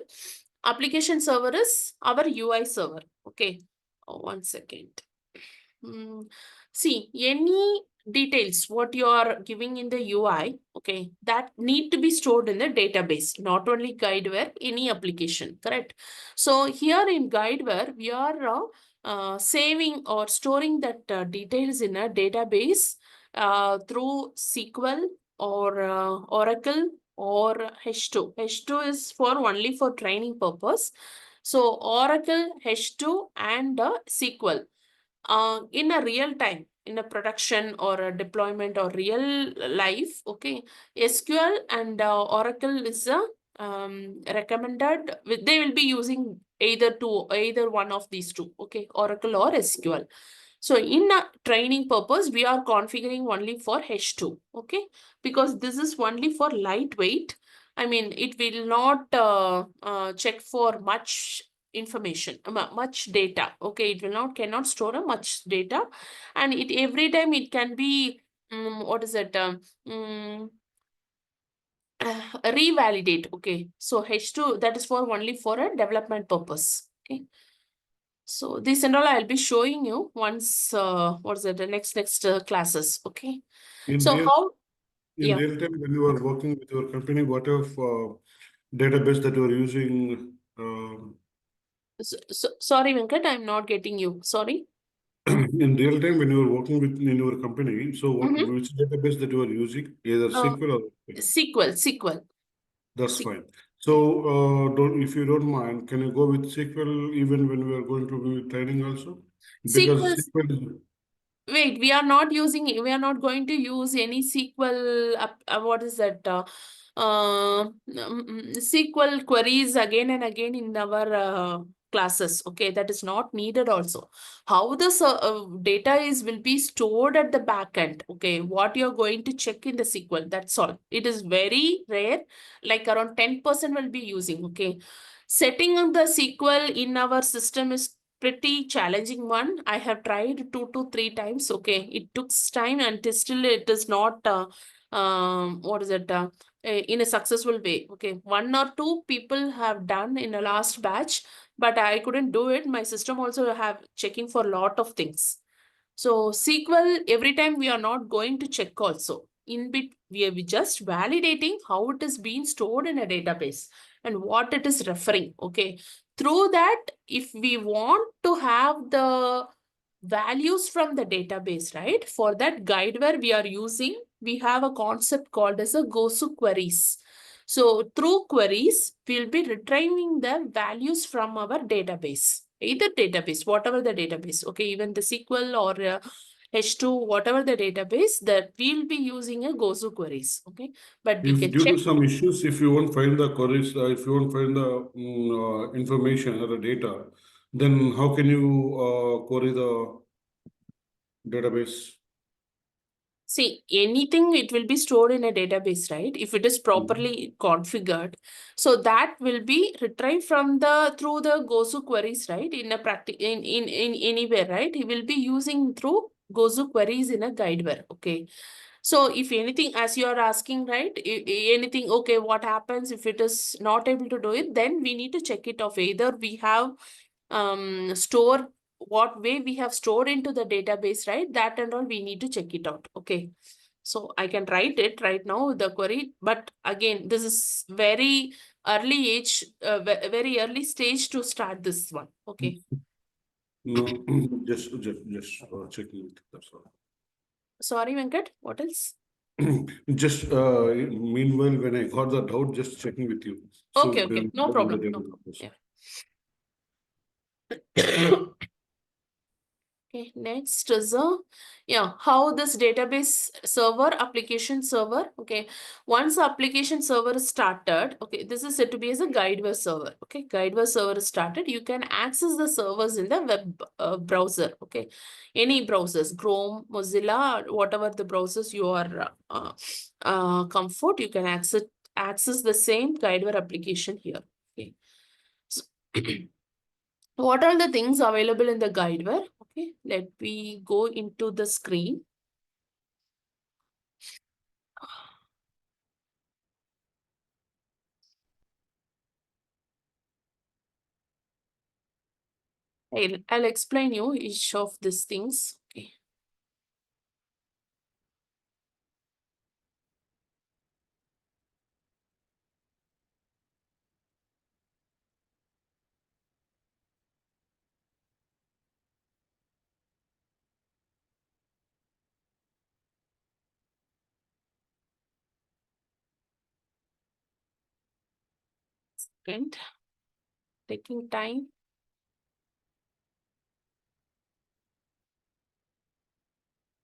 application server is our UI server. Okay. Oh, 1 second. See, any details what you are giving in the UI, okay, that need to be stored in the database, not only Guidewire, any application, correct? So here in Guidewire, we are saving or storing that details in a database through SQL or Oracle or H2. H2 is for only for training purpose. So Oracle, H2 and SQL. In a real time, in a production or a deployment or real life, okay, SQL and Oracle is recommended. They will be using either one of these two, okay, Oracle or SQL. So in a training purpose, we are configuring only for H2, okay? Because this is only for lightweight. I mean, it will not check for much information, much data, okay? It will not, cannot store a much data. And it every time it can be, what is it? Revalidate, okay? So H2, that is for only for a development purpose, okay? So this and all I'll be showing you once, what's it, the next classes, okay? In So real, how, in yeah. real time, when you are working with your company, what if database that you are using? Sorry, Venkat, I'm not getting you. Sorry. In real time, when you are working with in your company, so Mhm. which database that you are using, either SQL or SQL. that's fine. So, don't if you don't mind, can you go with SQL even when we are going to be training also? Because SQL. SQL Wait, we are not going to use any SQL, what is that? SQL queries again and again in our classes. Okay, that is not needed also. How the data will be stored at the back end. Okay, what you're going to check in the SQL, that's all. It is very rare, like around 10% will be using. Okay, setting up the SQL in our system is pretty challenging one. I have tried 2 to 3 times. Okay, it took time and still it is not what is it in a successful way. Okay, 1 or 2 people have done in the last batch, but I couldn't do it. My system also have checking for a lot of things. So SQL, every time we are not going to check also. In bit, we are just validating how it is being stored in a database and what it is referring. Okay. Through that, if we want to have the values from the database, right? For that Guidewire we are using, we have a concept called as a GOSU queries. So through queries, we'll be retrieving the values from our database, either database, whatever the database, okay, even the SQL or H2, whatever the database, that we'll be using a GOSU queries, okay? But we if can due check. to some issues, if you won't find the queries, if you won't find the information or the data, then how can you query the database? See, anything, it will be stored in a database, right? If it is properly configured. So that will be retrieved from through the GOSU queries, right? In a in anywhere, right? He will be using through GOSU queries in a Guidewire. Okay. So if anything, as you are asking, right? Anything, okay, what happens if it is not able to do it? Then we need to check it off. Either we have store what way we have stored into the database, right? That and all we need to check it out. Okay. So I can write it right now, the query, but again, this is very early age, very early stage to start this one. Okay. No, just checking it. That's all. Sorry, Venkat, what else? Just meanwhile, when I got the doubt, just checking with you. Okay, So okay, no problem. No problem. Yeah. Okay, next is how this database server, application server. Okay, once application server is started, okay, this is said to be as a Guidewire server. Okay, Guidewire server is started. You can access the servers in the web browser. Okay, any browsers, Chrome, Mozilla, whatever the browsers you are comfort, you can access the same Guidewire application here. Okay, so what are the things available in the Guidewire? Okay, let me go into the screen. I'll explain you each of these things. Okay. Second, taking time.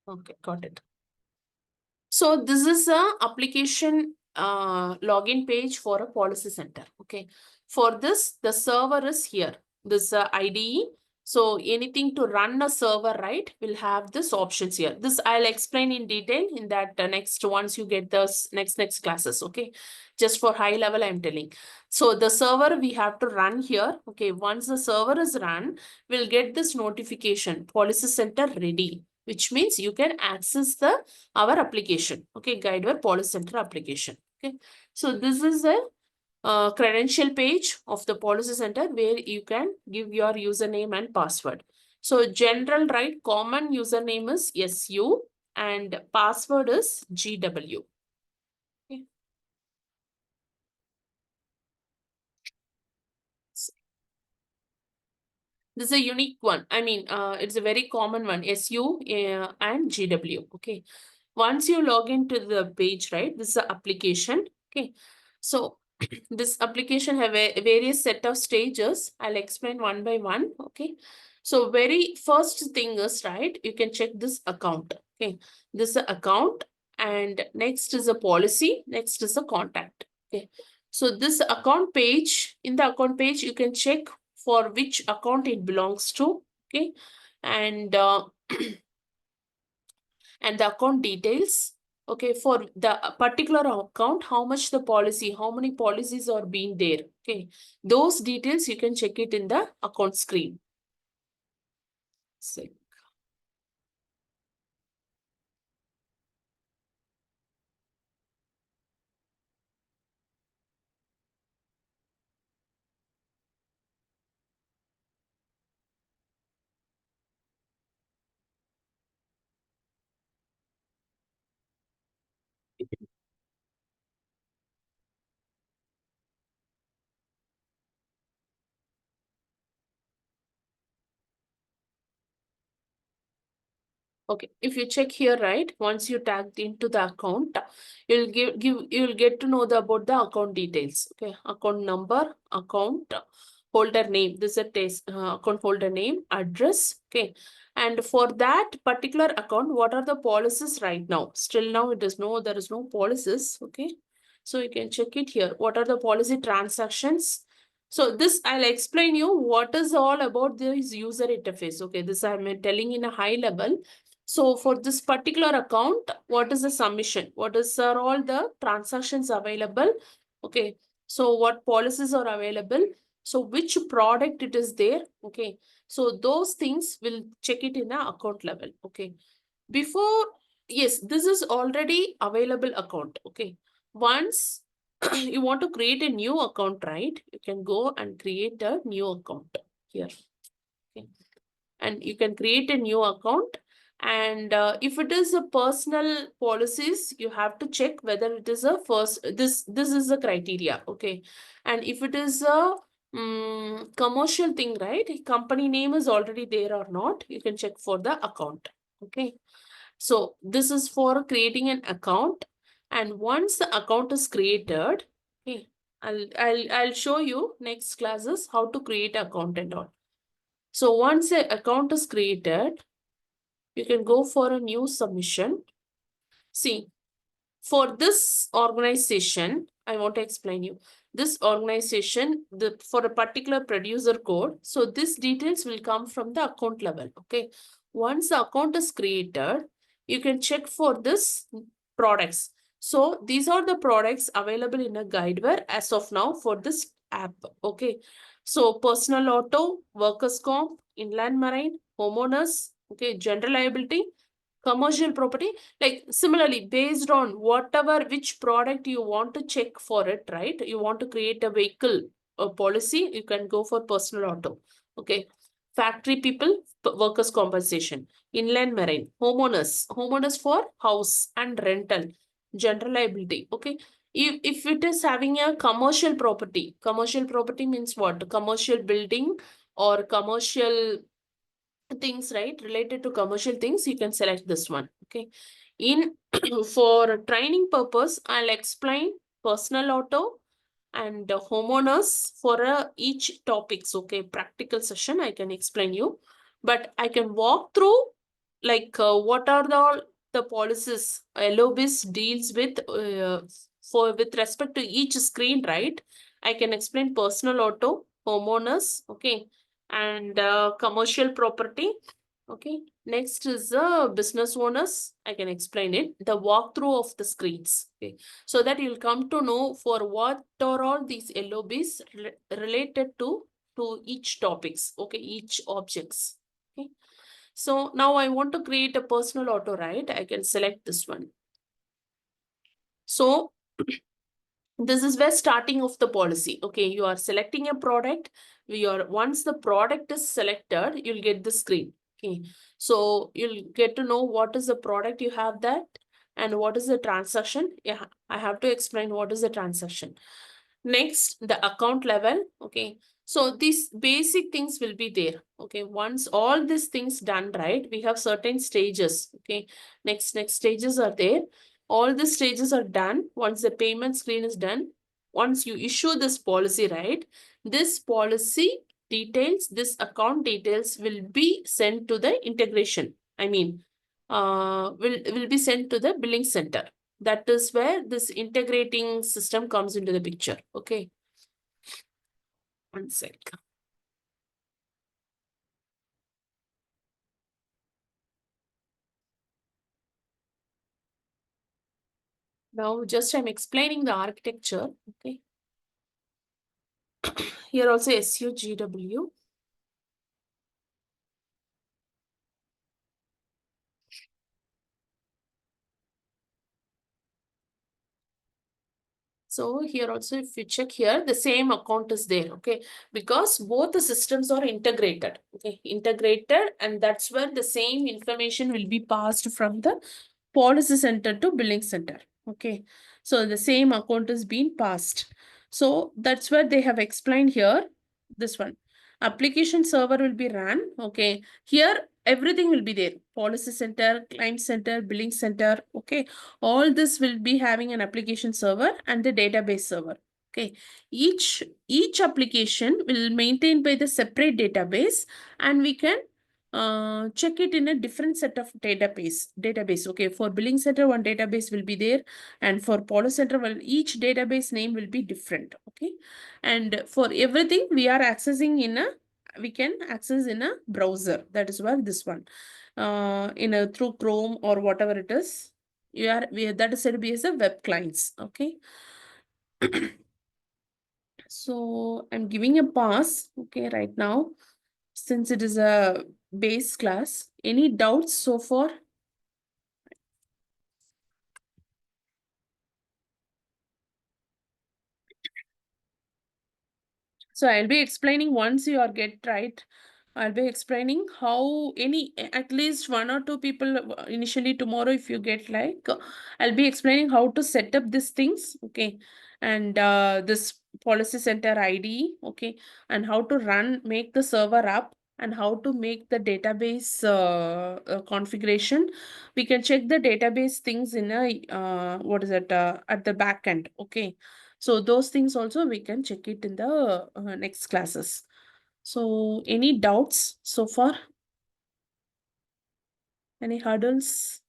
Okay, got it. So this is a application login page for a policy center. Okay. For this, the server is here. This IDE, So anything to run a server, right, will have this options here. This I'll explain in detail in that next, once you get the next classes, okay? Just for high level, I'm telling. So the server we have to run here, okay? Once the server is run, we'll get this notification, Policy Center ready, which means you can access our application, okay? Guidewire Policy Center application, okay? So this is a credential page of the Policy Center where you can give your username and password. So general, right? Common username is SU and password is GW. Okay. This is a unique one. I mean, it's a very common one, SU and GW. Okay. Once you log into the page, right? This is the application. Okay. So this application have a various set of stages. I'll explain one by one. Okay. So very first thing is, right, you can check this account. Okay. This is the account, and next is a policy. Next is a contact. Okay. So this account page, in the account page, you can check for which account it belongs to. Okay. And and the account details. Okay, for the particular account, how much the policy, how many policies are being there. Okay, those details you can check it in the account screen. So, okay, if you check here, right, once you tagged into the account, you'll get to know about the account details. Okay, account number, account holder name. This is a test account holder name, address. Okay, and for that particular account, what are the policies right now? Still now there is no policies. Okay, so you can check it here. What are the policy transactions? So this I'll explain you what is all about this user interface. Okay, this I'm telling in a high level. So for this particular account, what is the submission? What are all the transactions available? Okay. So what policies are available? So which product it is there? Okay. So those things will check it in the account level. Okay. Before, yes, this is already available account. Okay. Once you want to create a new account, right? You can go and create a new account here. Okay. And you can create a new account. And if it is a personal policies, you have to check whether it is a this is the criteria. Okay. And if it is a commercial thing, right, company name is already there or not, you can check for the account. Okay. So this is for creating an account. And once the account is created, okay, I'll show you next classes how to create account and all. So once an account is created, you can go for a new submission. See, for this organization, I want to explain you. This organization, for a particular producer code, so this details will come from the account level. Okay. Once the account is created, you can check for this products. So these are the products available in a Guidewire as of now for this app. Okay. So personal auto, workers' comp, inland marine, homeowners, okay, general liability, commercial property, like similarly based on which product you want to check for it, right? You want to create a vehicle policy, you can go for personal auto. Okay. Factory people, workers' compensation, inland marine, homeowners for house and rental, general liability. Okay. If it is having a commercial property means what? Commercial building or commercial things, right, related to commercial things, you can select this one. Okay. In for training purpose, I'll explain personal auto and homeowners for each topics. Okay, practical session I can explain you, but I can walk through like what are the policies LOBs deals with with respect to each screen, right? I can explain personal auto, homeowners, okay, and commercial property. Okay, next is business owners. I can explain it. The walkthrough of the screens. Okay, so that you'll come to know for what are all these LOBs related to each topics. Okay, each objects. Okay, so now I want to create a personal auto ride. I can select this one. So this is where starting of the policy. Okay, you are selecting a product. Once the product is selected, you'll get the screen. Okay, so you'll get to know what is the product you have that and what is the transaction. Yeah, I have to explain what is the transaction. Next, the account level. Okay, so these basic things will be there. Okay, once all these things done, right, we have certain stages. Okay, next stages are there. All the stages are done. Once the payment screen is done, once you issue this policy, right, this policy details, this account details will be sent to the integration. I mean, will be sent to the billing center. That is where this integrating system comes into the picture. Okay. One sec. Now just I'm explaining the architecture. Okay. Here also SUGW. So here also, if you check here, the same account is there, okay? Because both the systems are integrated, okay? Integrated, and that's where the same information will be passed from the policy center to billing center, okay? So the same account is being passed. So that's where they have explained here, this one. Application server will be run, okay? Here, everything will be there. Policy center, claim center, billing center, okay? All this will be having an application server and the database server. Okay, each application will maintained by the separate database, and we can check it in a different set of database. Okay, for billing center, one database will be there, and for policy center, well, each database name will be different. Okay, and for everything we are accessing we can access in a browser. That is why this one through Chrome or whatever it is. That is said to be as a web clients. Okay. So I'm giving a pass, okay, right now, since it is a base class. Any doubts so far? So I'll be explaining once you are get right. I'll be explaining how at least one or two people initially tomorrow, if you get I'll be explaining how to set up these things, okay, and this policy center ID, okay, and how to make the server up, and how to make the database configuration. We can check the database things in at the back end, okay. So those things also we can check it in the next classes. So any doubts so far? Any hurdles?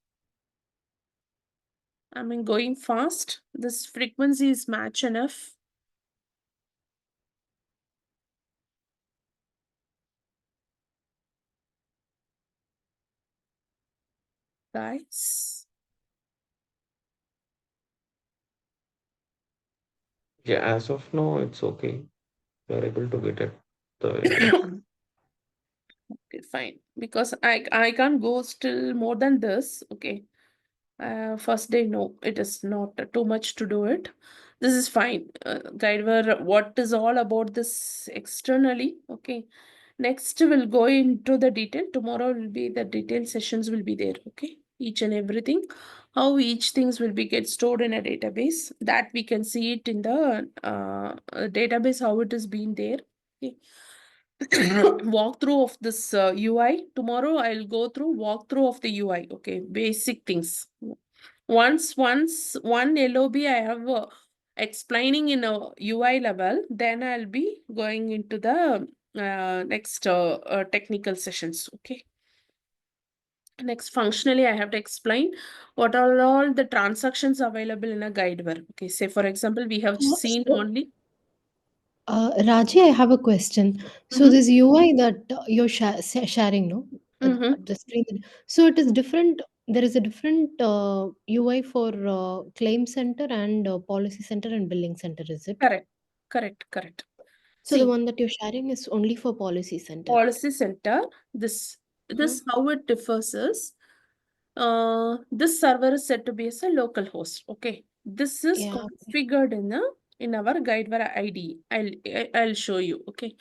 I mean, going fast. This frequency is match enough. Guys. Yeah, as of now, it's okay. We're able to get it. The Okay, fine. Because I can't go still more than this. Okay. First day, no, it is not too much to do it. This is fine. Guidewire, what is all about this externally? Okay. Next, we'll go into the detail. Tomorrow will be the detailed sessions will be there. Okay. Each and everything. How each things will be get stored in a database. That we can see it in the database, how it is being there. Okay. Walkthrough of this UI. Tomorrow I'll go through walkthrough of the UI. Okay, basic things. Once one LOB I have explaining in a UI level, then I'll be going into the next technical sessions. Okay. Next, functionally, I have to explain what are all the transactions available in a Guidewire. Okay, say for example, we have seen only. Raji, I have a question. So Mhm. this UI that you're sharing, no? Mhm. The screen. So it is different. There is a different UI for claim center and policy center and billing center, is it? Correct, correct, correct. So the See, one that you're sharing is only for policy center. policy center, this how it differs is, this server is said to be as a local host. Okay, this is Yeah. configured in our Guidewire ID. I'll show you. Okay,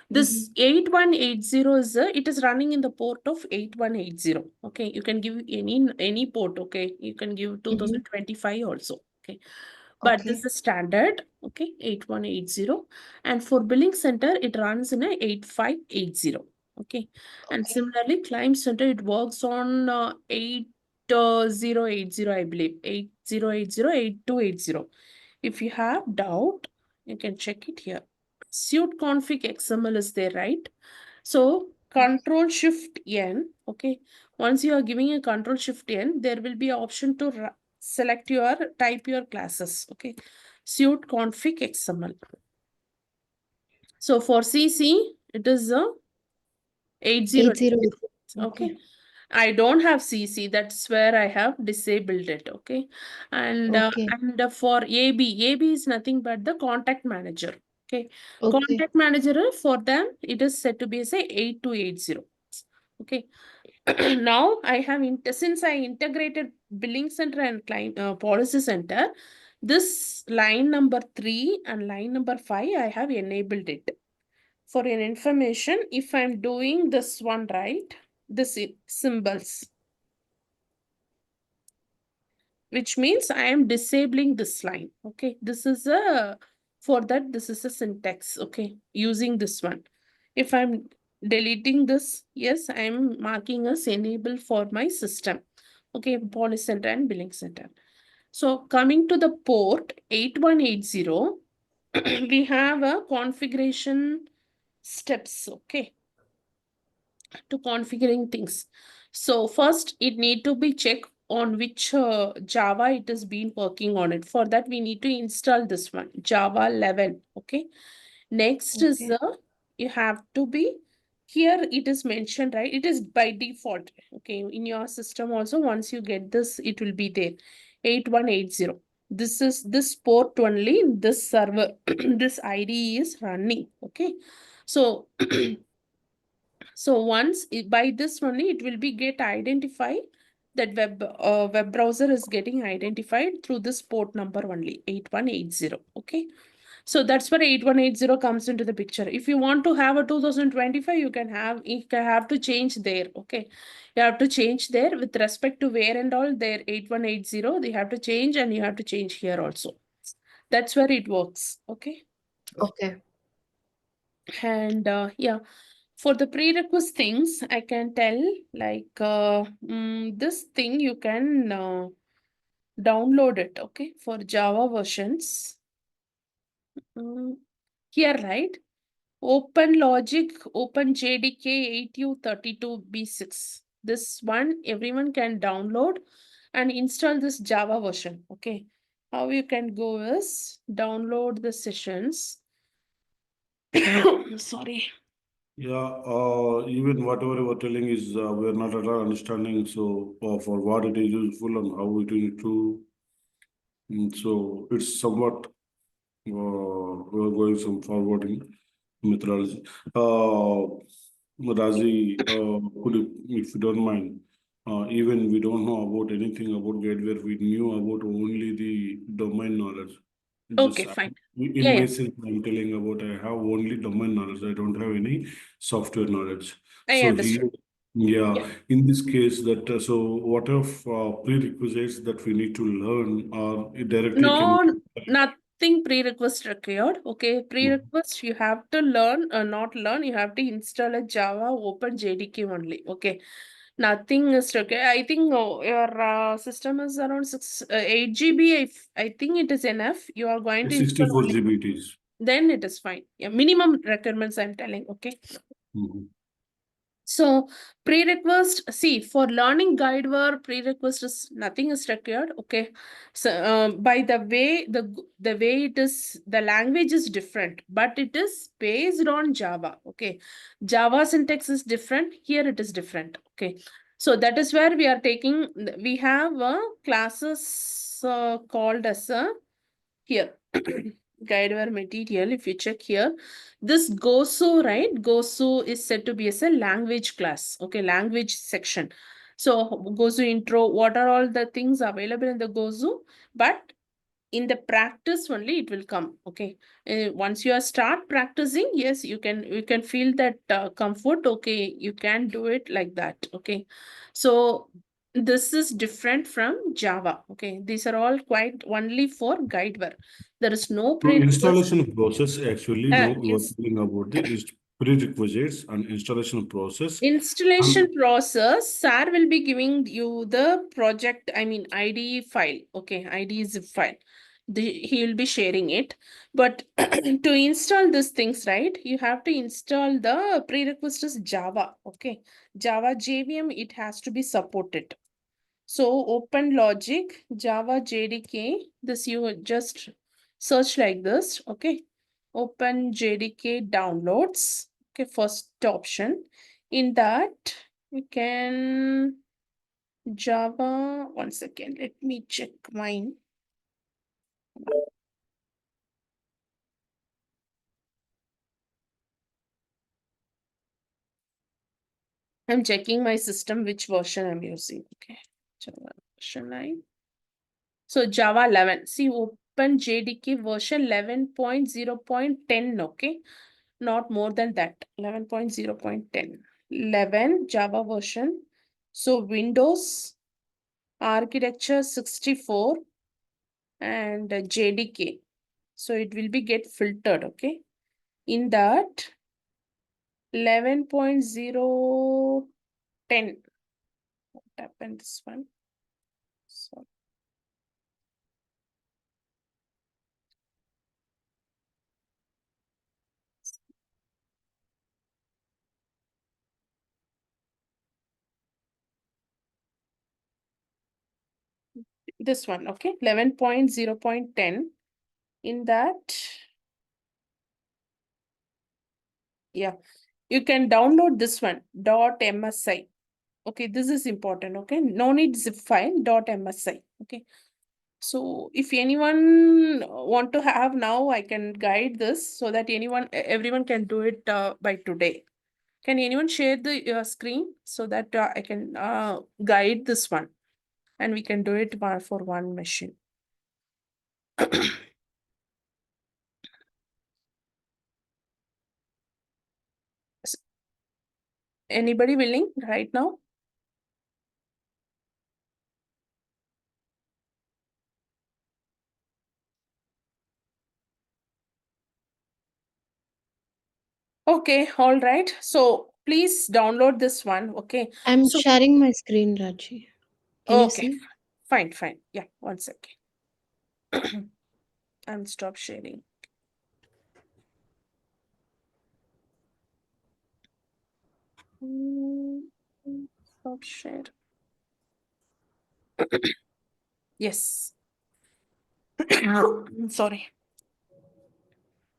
this 8180 is it is running in the port of 8180. Okay, you can give any port. Okay, you can give 2025 also. Okay, but this Okay. is standard. Okay, 8180, and for billing center it runs in a 8580. Okay, and Okay. similarly claim center it works on 8080, I believe 8080 8280. If you have doubt, you can check it here. Suite config XML is there, right? So Control Shift N. Okay, once you are giving a Control Shift N, there will be an option to select your type your classes. Okay, suite config XML. So for CC, it is a 80. 80. Okay, I don't have CC. That's where I have disabled it. Okay, and Okay. for AB is nothing but the contact manager. Okay, Okay. contact manager for them it is set to be say 8280. Okay, now I have since I integrated billing center and client policy center, this line number 3 and line number 5 I have enabled it. For your information, if I'm doing this one right, this symbols, which means I am disabling this line. Okay, this is a for that this is a syntax. Okay, using this one. If I'm deleting this, yes, I'm marking as enable for my system. Okay, policy center and billing center. So coming to the port 8180, we have a configuration steps. Okay, to configuring things. So first it need to be checked on which Java it has been working on it. For that we need to install this one, Java 11. Okay. Next is you have to be here. It is mentioned, right? It is by default. Okay. In your system also, once you get this, it will be there. 8180. This is this port only. This server, this ID is running. Okay. So so once by this only it will be get identified that web browser is getting identified through this port number only 8180. Okay, so that's where 8180 comes into the picture. If you want to have a 2025, you can have to change there. Okay, you have to change there with respect to where and all there 8180 they have to change, and you have to change here also. That's where it works. Okay. Okay. And yeah, for the prerequisite things, I can tell like this thing you can download it. Okay, for Java versions. Here, right? Open Logic, Open JDK 8232B6. This one everyone can download and install this Java version. Okay, how you can go is download the sessions. Sorry. Yeah, even whatever you were telling is we're not at all understanding. So, for what it is useful and how it is to. So it's somewhat we're going some forwarding methodology. Razi, could you, if you don't mind, even we don't know about anything about Guidewire, we knew about only the domain knowledge. Okay, Just fine. in Yeah, my yeah. sense, I'm telling about I have only domain knowledge. I don't have any software knowledge. I So understood. here, yeah, Yeah. in this case, that so what if prerequisites that we need to learn or directly can. No, nothing prerequisite required. Okay, prerequisite you have to learn or not learn. You have to install a Java Open JDK only. Okay, nothing is required. I think your system is around 8 GB. I think it is enough. You are going to install 64 only. GB it is. Then it is fine. Yeah, minimum requirements I'm telling. Okay. Mhm. So prerequisite, see, for learning Guidewire, prerequisite is nothing is required. Okay. So by the way, the way it is, the language is different, but it is based on Java. Okay. Java syntax is different. Here it is different. Okay. So that is where we are taking, we have classes called as here. Guidewire material, if you check here, this Gosu, right? Gosu is said to be as a language class, okay, language section. So Gosu intro, what are all the things available in the Gosu? But in the practice only it will come, okay. Once you start practicing, yes, you can feel that comfort, okay, you can do it like that, okay. So this is different from Java, okay. These are all quite only for Guidewire. There is no So prerequisite. installation process, actually, now we are Yes. talking about the prerequisites and installation process. Installation process, SAR will be giving you the project, I mean IDE file, okay, IDE zip file. He will be sharing it. But to install these things, right, you have to install the prerequisites Java, okay. Java JVM, it has to be supported. So open logic, Java JDK, this you just search like this, okay. Open JDK downloads, okay, first option. In that, you can Java, one second, let me check mine. I'm checking my system, which version I'm using, okay. Java version 9. So Java 11, see, open JDK version 11.0.10, okay. Not more than that, 11.0.10. 11 Java version. So Windows architecture 64 and JDK. So it will be get filtered, okay. In that 11.010. What happened this one? So this one, okay, 11.0.10. In that, yeah, you can download this one, .msi. Okay, this is important, okay. No need zip file, .msi, okay. So if anyone want to have now, I can guide this so that everyone can do it by today. Can anyone share the screen so that I can guide this one and we can do it for one machine. Anybody willing right now? Okay, all right. So please download this one. Okay. I'm So sharing my screen, Raji. Can you okay, see? fine. Yeah, one second. I'm stop sharing. Stop share. Yes. Sorry.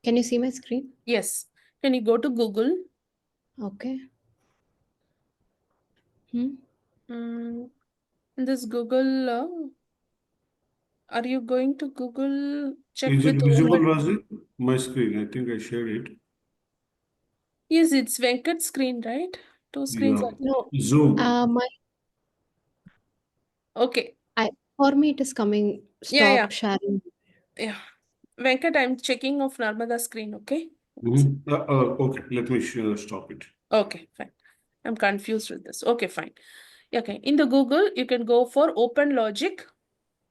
Can you see my screen? Yes. Can you go to Google? Okay. In this Google, are you going to Google check Is it with visible, open? Razi? My screen, I think I shared it. Yes, it's Venkat's screen, right? Two screens Yeah. are. No. Zoom. Okay. For me, it is coming. Yeah. Stop sharing. Yeah. Venkat, I'm checking of Narmada screen, okay? Okay, let me stop it. Okay, fine. I'm confused with this. Okay, fine. Okay, in the Google, you can go for Open Logic.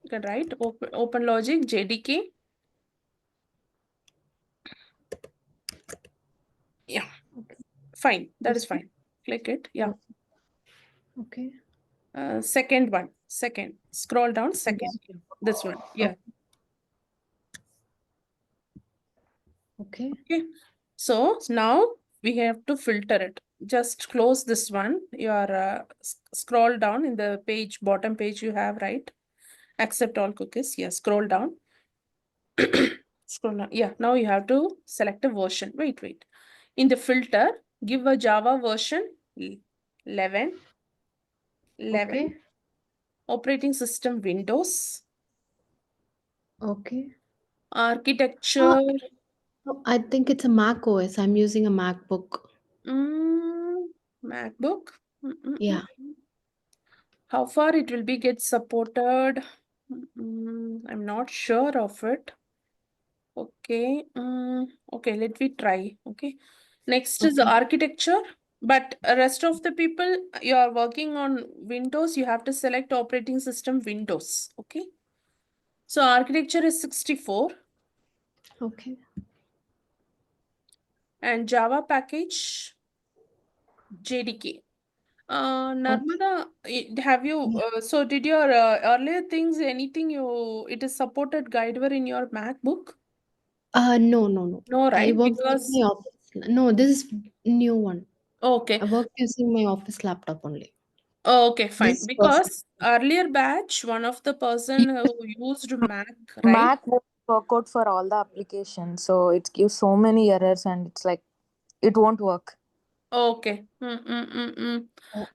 You can write Open Logic JDK. Yeah, fine. That is fine. Click it. Yeah. Okay. Second one. Second. Scroll down. Second. This one. Yeah. Okay. Okay. So now we have to filter it. just close this one. Your scroll down in the page, bottom page you have, right? Accept all cookies. Yeah, scroll down. Scroll down. Yeah, now you have to select a version. Wait. In the filter, give a Java version 11. Okay. Operating system Windows. Okay. Architecture. Oh, I think it's a Mac OS. I'm using a MacBook. MacBook. Yeah. How far it will be get supported? I'm not sure of it. Okay. Okay, let me try. Okay. Next is the Okay. architecture. But rest of the people, you are working on Windows, you have to select operating system Windows. Okay. So architecture is 64 Okay. and Java package JDK. Narmada, have you, Yeah. so did your earlier things, anything it is supported Guidewire in your MacBook? No. No, I right? worked with Because, my office. No, this is new one. okay. I worked using my office laptop only. Oh, okay, fine. This person. Because earlier batch, one of the person who used Mac, right? Mac won't work out for all the applications, so it gives so many errors and it's like it won't work. Okay.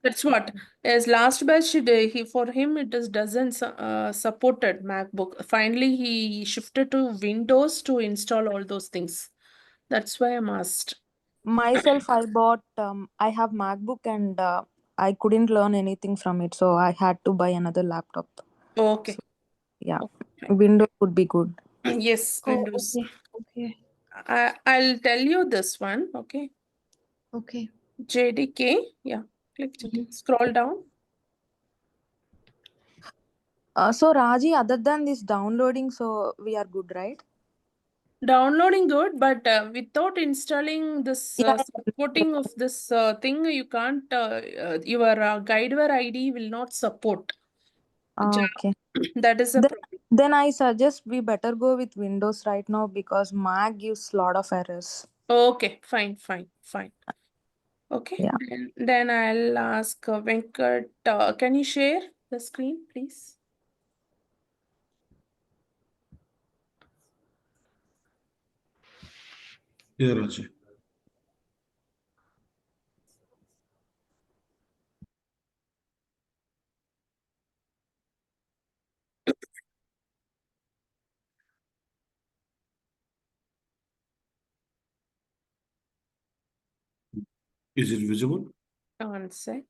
That's what. As last batch, for him it is doesn't supported MacBook. Finally, he shifted to Windows to install all those things. That's why I'm asked. Myself, I have MacBook and I couldn't learn anything from it, so I had to buy another laptop. Okay. So, yeah, Okay. Windows would be good. Yes, Oh, Windows. okay. I'll tell you this one. Okay. Okay. JDK. Yeah. Click JDK. Scroll down. So Raji, other than this downloading, so we are good, right? Downloading good, but without installing this Yeah. supporting of this thing, you can't. Your Guidewire ID will not support. Okay. That is a Then, problem. then I suggest we better go with Windows right now because Mac gives a lot of errors. Okay, fine. Okay, Yeah. then I'll ask Venkat. Can you share the screen, please? Yeah, Raji. Is it visible? One sec.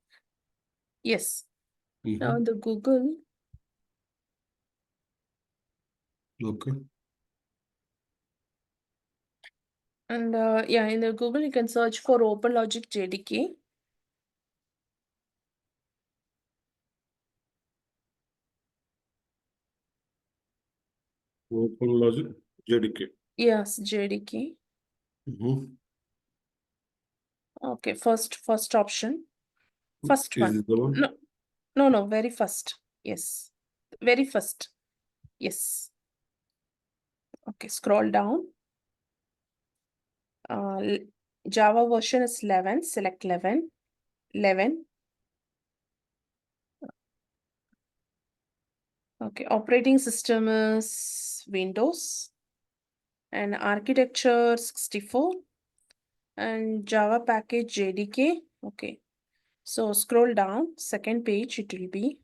Yes. Mhm. Now the Google. Okay. And yeah, in the Google, you can search for OpenLogic JDK. OpenLogic JDK. Yes, JDK. Okay, first option. First Is one. it the one? No, very first. Yes. Very first. Yes. Okay, scroll down. Java version is 11. Select 11. 11. Okay, operating system is Windows. And architecture 64. And Java package JDK. Okay. So scroll down. Second page, it will be.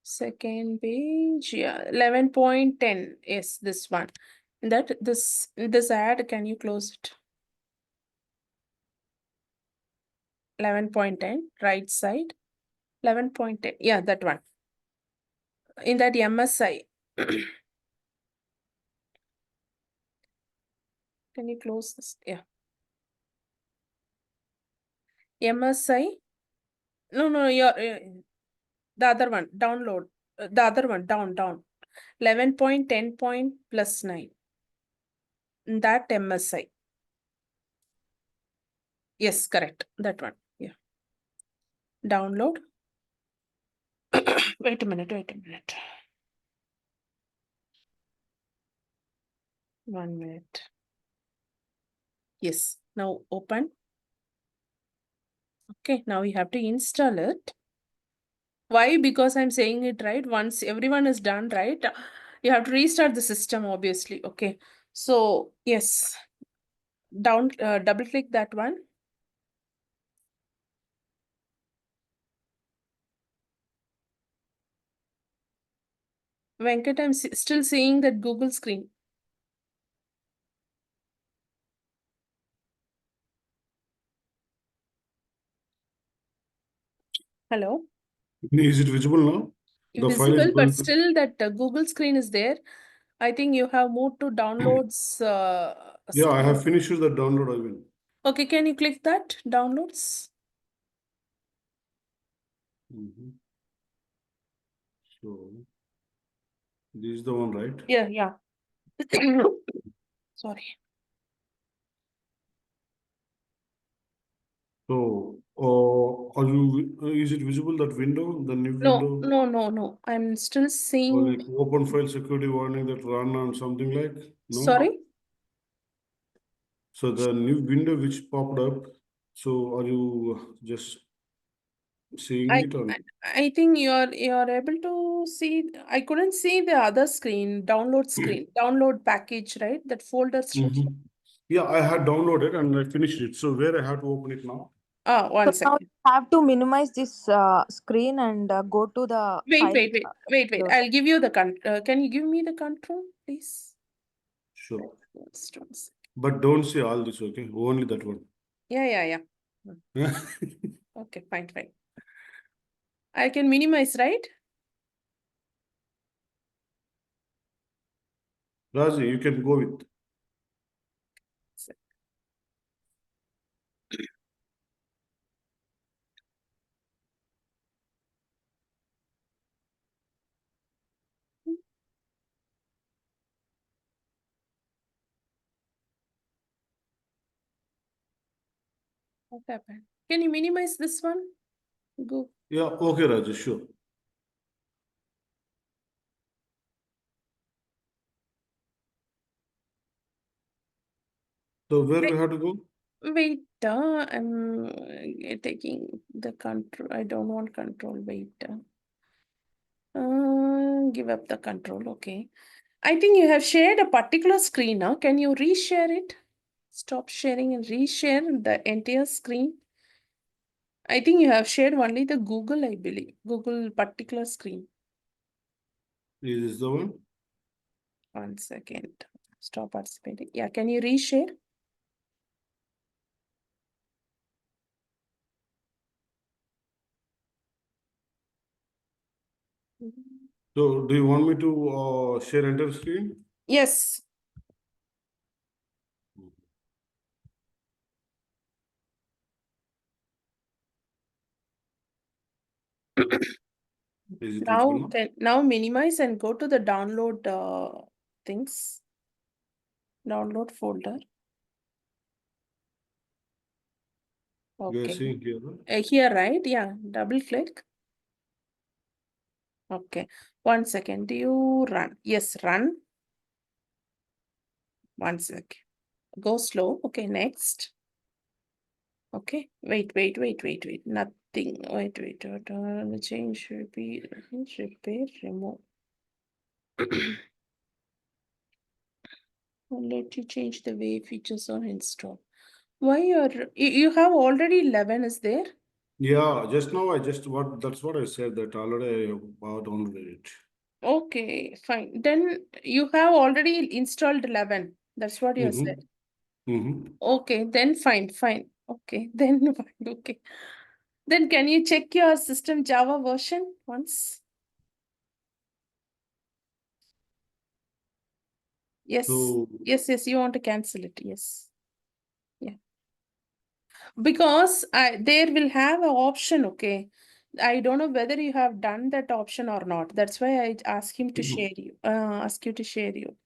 Second page, yeah, 11.10. Yes, this one. This ad, can you close it? 11.10, right side. 11.10. Yeah, that one. In that MSI. Can you close this? Yeah. MSI. No, the other one, download. The other one, down. 11.10 plus 9. That MSI. Yes, correct. That one. Yeah. Download. Wait a minute. 1 minute. Yes, now open. Okay, now we have to install it. Why? Because I'm saying it right. Once everyone is done, right? You have to restart the system, obviously. Okay. So, yes. Double click that one. Venkat, I'm still seeing that Google screen. Hello? Is it visible now? The file is Visible, going but to. still that Google screen is there. I think you have moved to downloads. Yeah, I have screen. finished the download. I will. Okay, can you click that? Downloads. So this is the one, right? Yeah, yeah. Sorry. So, are you? Is it visible that window, the new No, window? no. I'm still Or seeing. like open file security warning that run on something like? No. Sorry. So the new window which popped up. So are you just seeing it or? I think you're able to see. I couldn't see the other screen, download screen, download package, right? That folder. Yeah, I had downloaded and I finished it. So where I have to open it now? One So now second. you have to minimize this screen and go to the file. Wait. I'll give you the can you give me the control, please? Sure. Just 1 second. But don't say all this, okay? Only that one. Yeah. Okay, fine. I can minimize, right? Razi, you can go with. What happened? Can you minimize this one? Go. Yeah, okay, Raji, sure. So where we have to go? Wait, I'm taking the control. I don't want control. Wait. Give up the control. Okay. I think you have shared a particular screen now. Can you reshare it? Stop sharing and reshare the entire screen. I think you have shared only the Google, I believe. Google particular screen. Is this the one? 1 second. Stop participating. Yeah, can you reshare? So do you want me to share entire screen? Yes. Is it Now, visible now? now minimize and go to the download things. Download folder. You are Okay. seeing here, Here, right? Yeah. Double click. Okay. 1 second. Do you run? Yes, run. 1 sec. Go slow. Okay, next. Okay. Wait. Nothing. Wait. Change, repeat, repair, remove. I'll let you change the way features are installed. Why you have already 11, is there? Yeah, just now that's what I said, that already I have downloaded it. Okay, fine. Then you have already installed 11. That's what you said. Okay, then fine. Okay, then fine. Okay. Then can you check your system Java version once? Yes. So Yes, you want to cancel it. Yes. Yeah. Because there will have an option, okay. I don't know whether you have done that option or not. That's why I ask him to share you. Ask you to share you.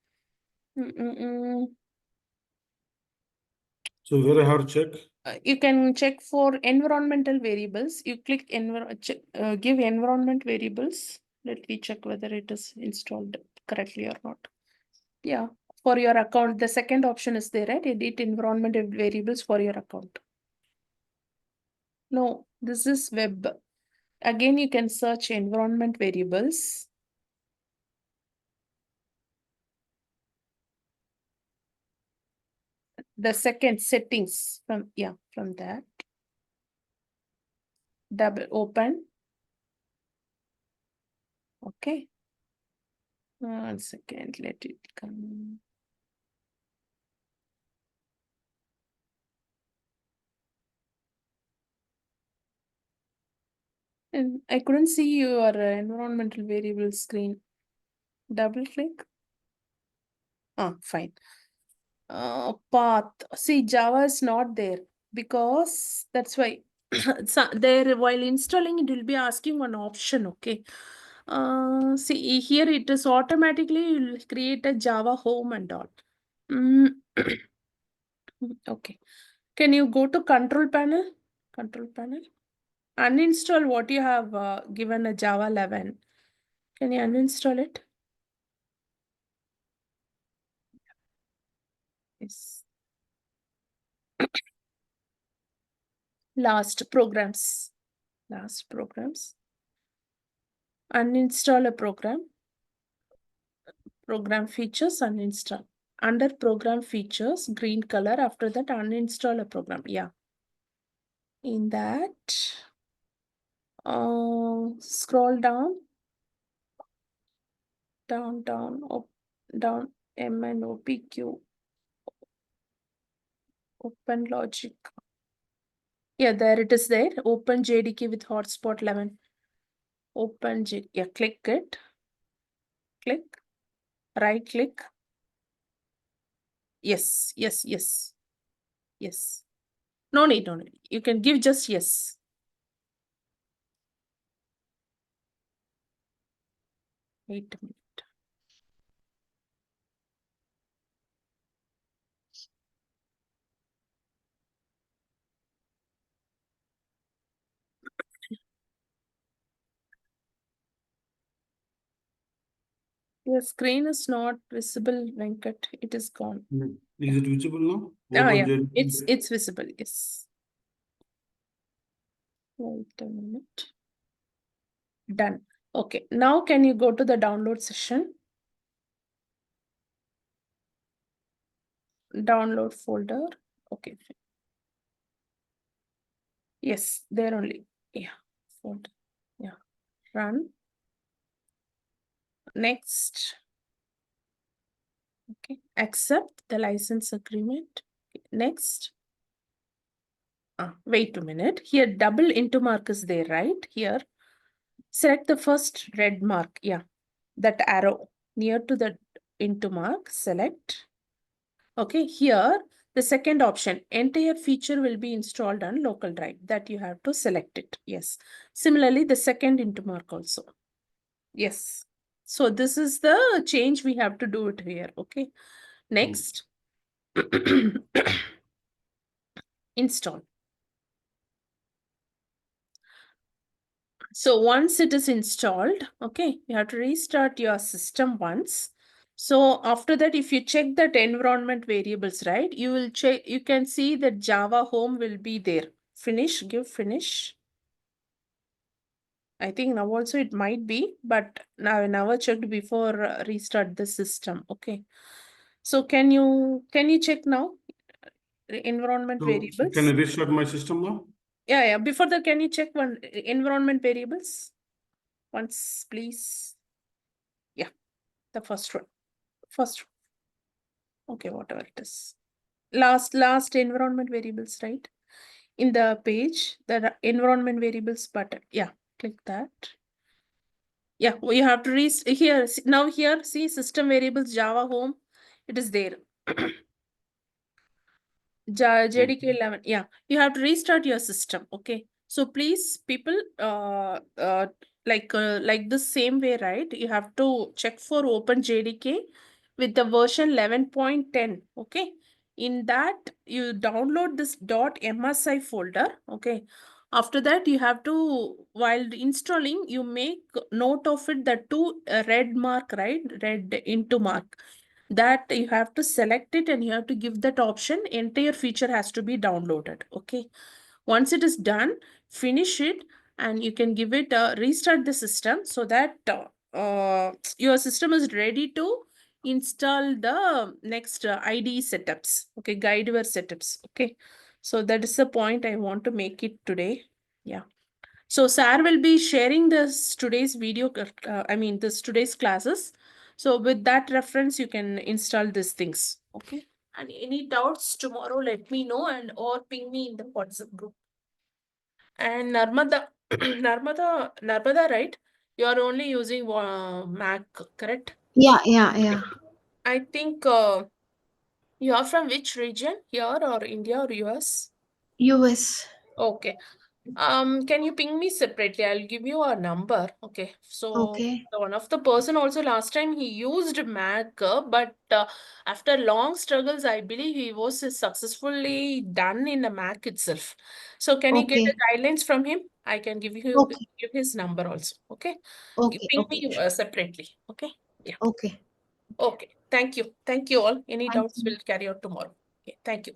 So where I have to check? You can check for environmental variables. You click give environment variables. Let me check whether it is installed correctly or not. Yeah, for your account. The second option is there, right? Edit environment variables for your account. No, this is web. Again, you can search environment variables. The second settings from that. Double open. Okay. 1 second, let it come. And I couldn't see your environmental variable screen. Double click. Fine. Path. See, Java is not there because that's why. So there, while installing, it will be asking one option. Okay. See here, it is automatically will create a Java home and all. Okay. Can you go to control panel? Control panel. Uninstall what you have given a Java 11. Can you uninstall it? Yes. Last programs. Uninstall a program. Program features, uninstall. Under program features, green color. After that, uninstall a program. Yeah. In that, scroll down, down, MNOPQ. Open logic. Yeah, there it is there. Open JDK with hotspot 11. Open JDK. Yeah, click it. Click. Right click. Yes. No need. You can give just yes. Wait a minute. Your screen is not visible, Venkat. It is gone. Is it visible now? Yeah. JDK. It's visible. Yes. Wait a minute. Done. Okay. Now can you go to the download session? Download folder. Okay. Yes, there only. Yeah. Folder. Yeah. Run. Next. Okay. Accept the license agreement. Next. Wait a minute. Here, double into mark is there, right? Here. Select the first red mark. Yeah. That arrow near to the into mark. Select. Okay. Here, the second option, entire feature will be installed on local drive. That you have to select it. Yes. Similarly, the second into mark also. Yes. So this is the change we have to do it here. Okay. Next. Install. So once it is installed, okay, you have to restart your system once. So after that, if you check that environment variables, right, you will check, you can see that Java home will be there. Finish, give finish. I think now also it might be, but now I never checked before restart the system. Okay. So can you check now? Environment variables. Can I restart my system now? Yeah. Before that, can you check one environment variables? Once, please. Yeah, the first one. Okay, whatever it is. Last environment variables, right? In the page, the environment variables button. Yeah, click that. Yeah, we have to here. Now here, see system variables Java home. It is there. JDK 11. Yeah, you have to restart your system. Okay. So please, people, like this same way, right? You have to check for Open JDK with the version 11.10. Okay. In that, you download this .msi folder. Okay. After that, you have to, while installing, you make note of it, the two red mark, right? Red into mark. that you have to select it and you have to give that option. Entire feature has to be downloaded. Okay. Once it is done, finish it, and you can give it a restart the system so that your system is ready to install the next IDE setups. Okay, Guidewire setups. Okay, so that is the point I want to make it today. Yeah. So Sar will be sharing this today's video, this today's classes. So with that reference, you can install these things. Okay. And any doubts tomorrow, let me know and or ping me in the WhatsApp group. And Narmada, Narmada, right? You are only using Mac, correct? Yeah. I think you are from which region? Here or India or US? US. Okay. Can you ping me separately? I'll give you a number. Okay. So Okay. one of the person also last time he used Mac, but after long struggles, I believe he was successfully done in the Mac itself. So can you get the Okay. guidelines from him? I can give Okay. his number also. Okay. Okay. Ping Okay. me separately. Okay. Yeah. Okay. Okay. Thank you. Thank you all. Any Thank doubts you. will carry out tomorrow. Okay. Thank you.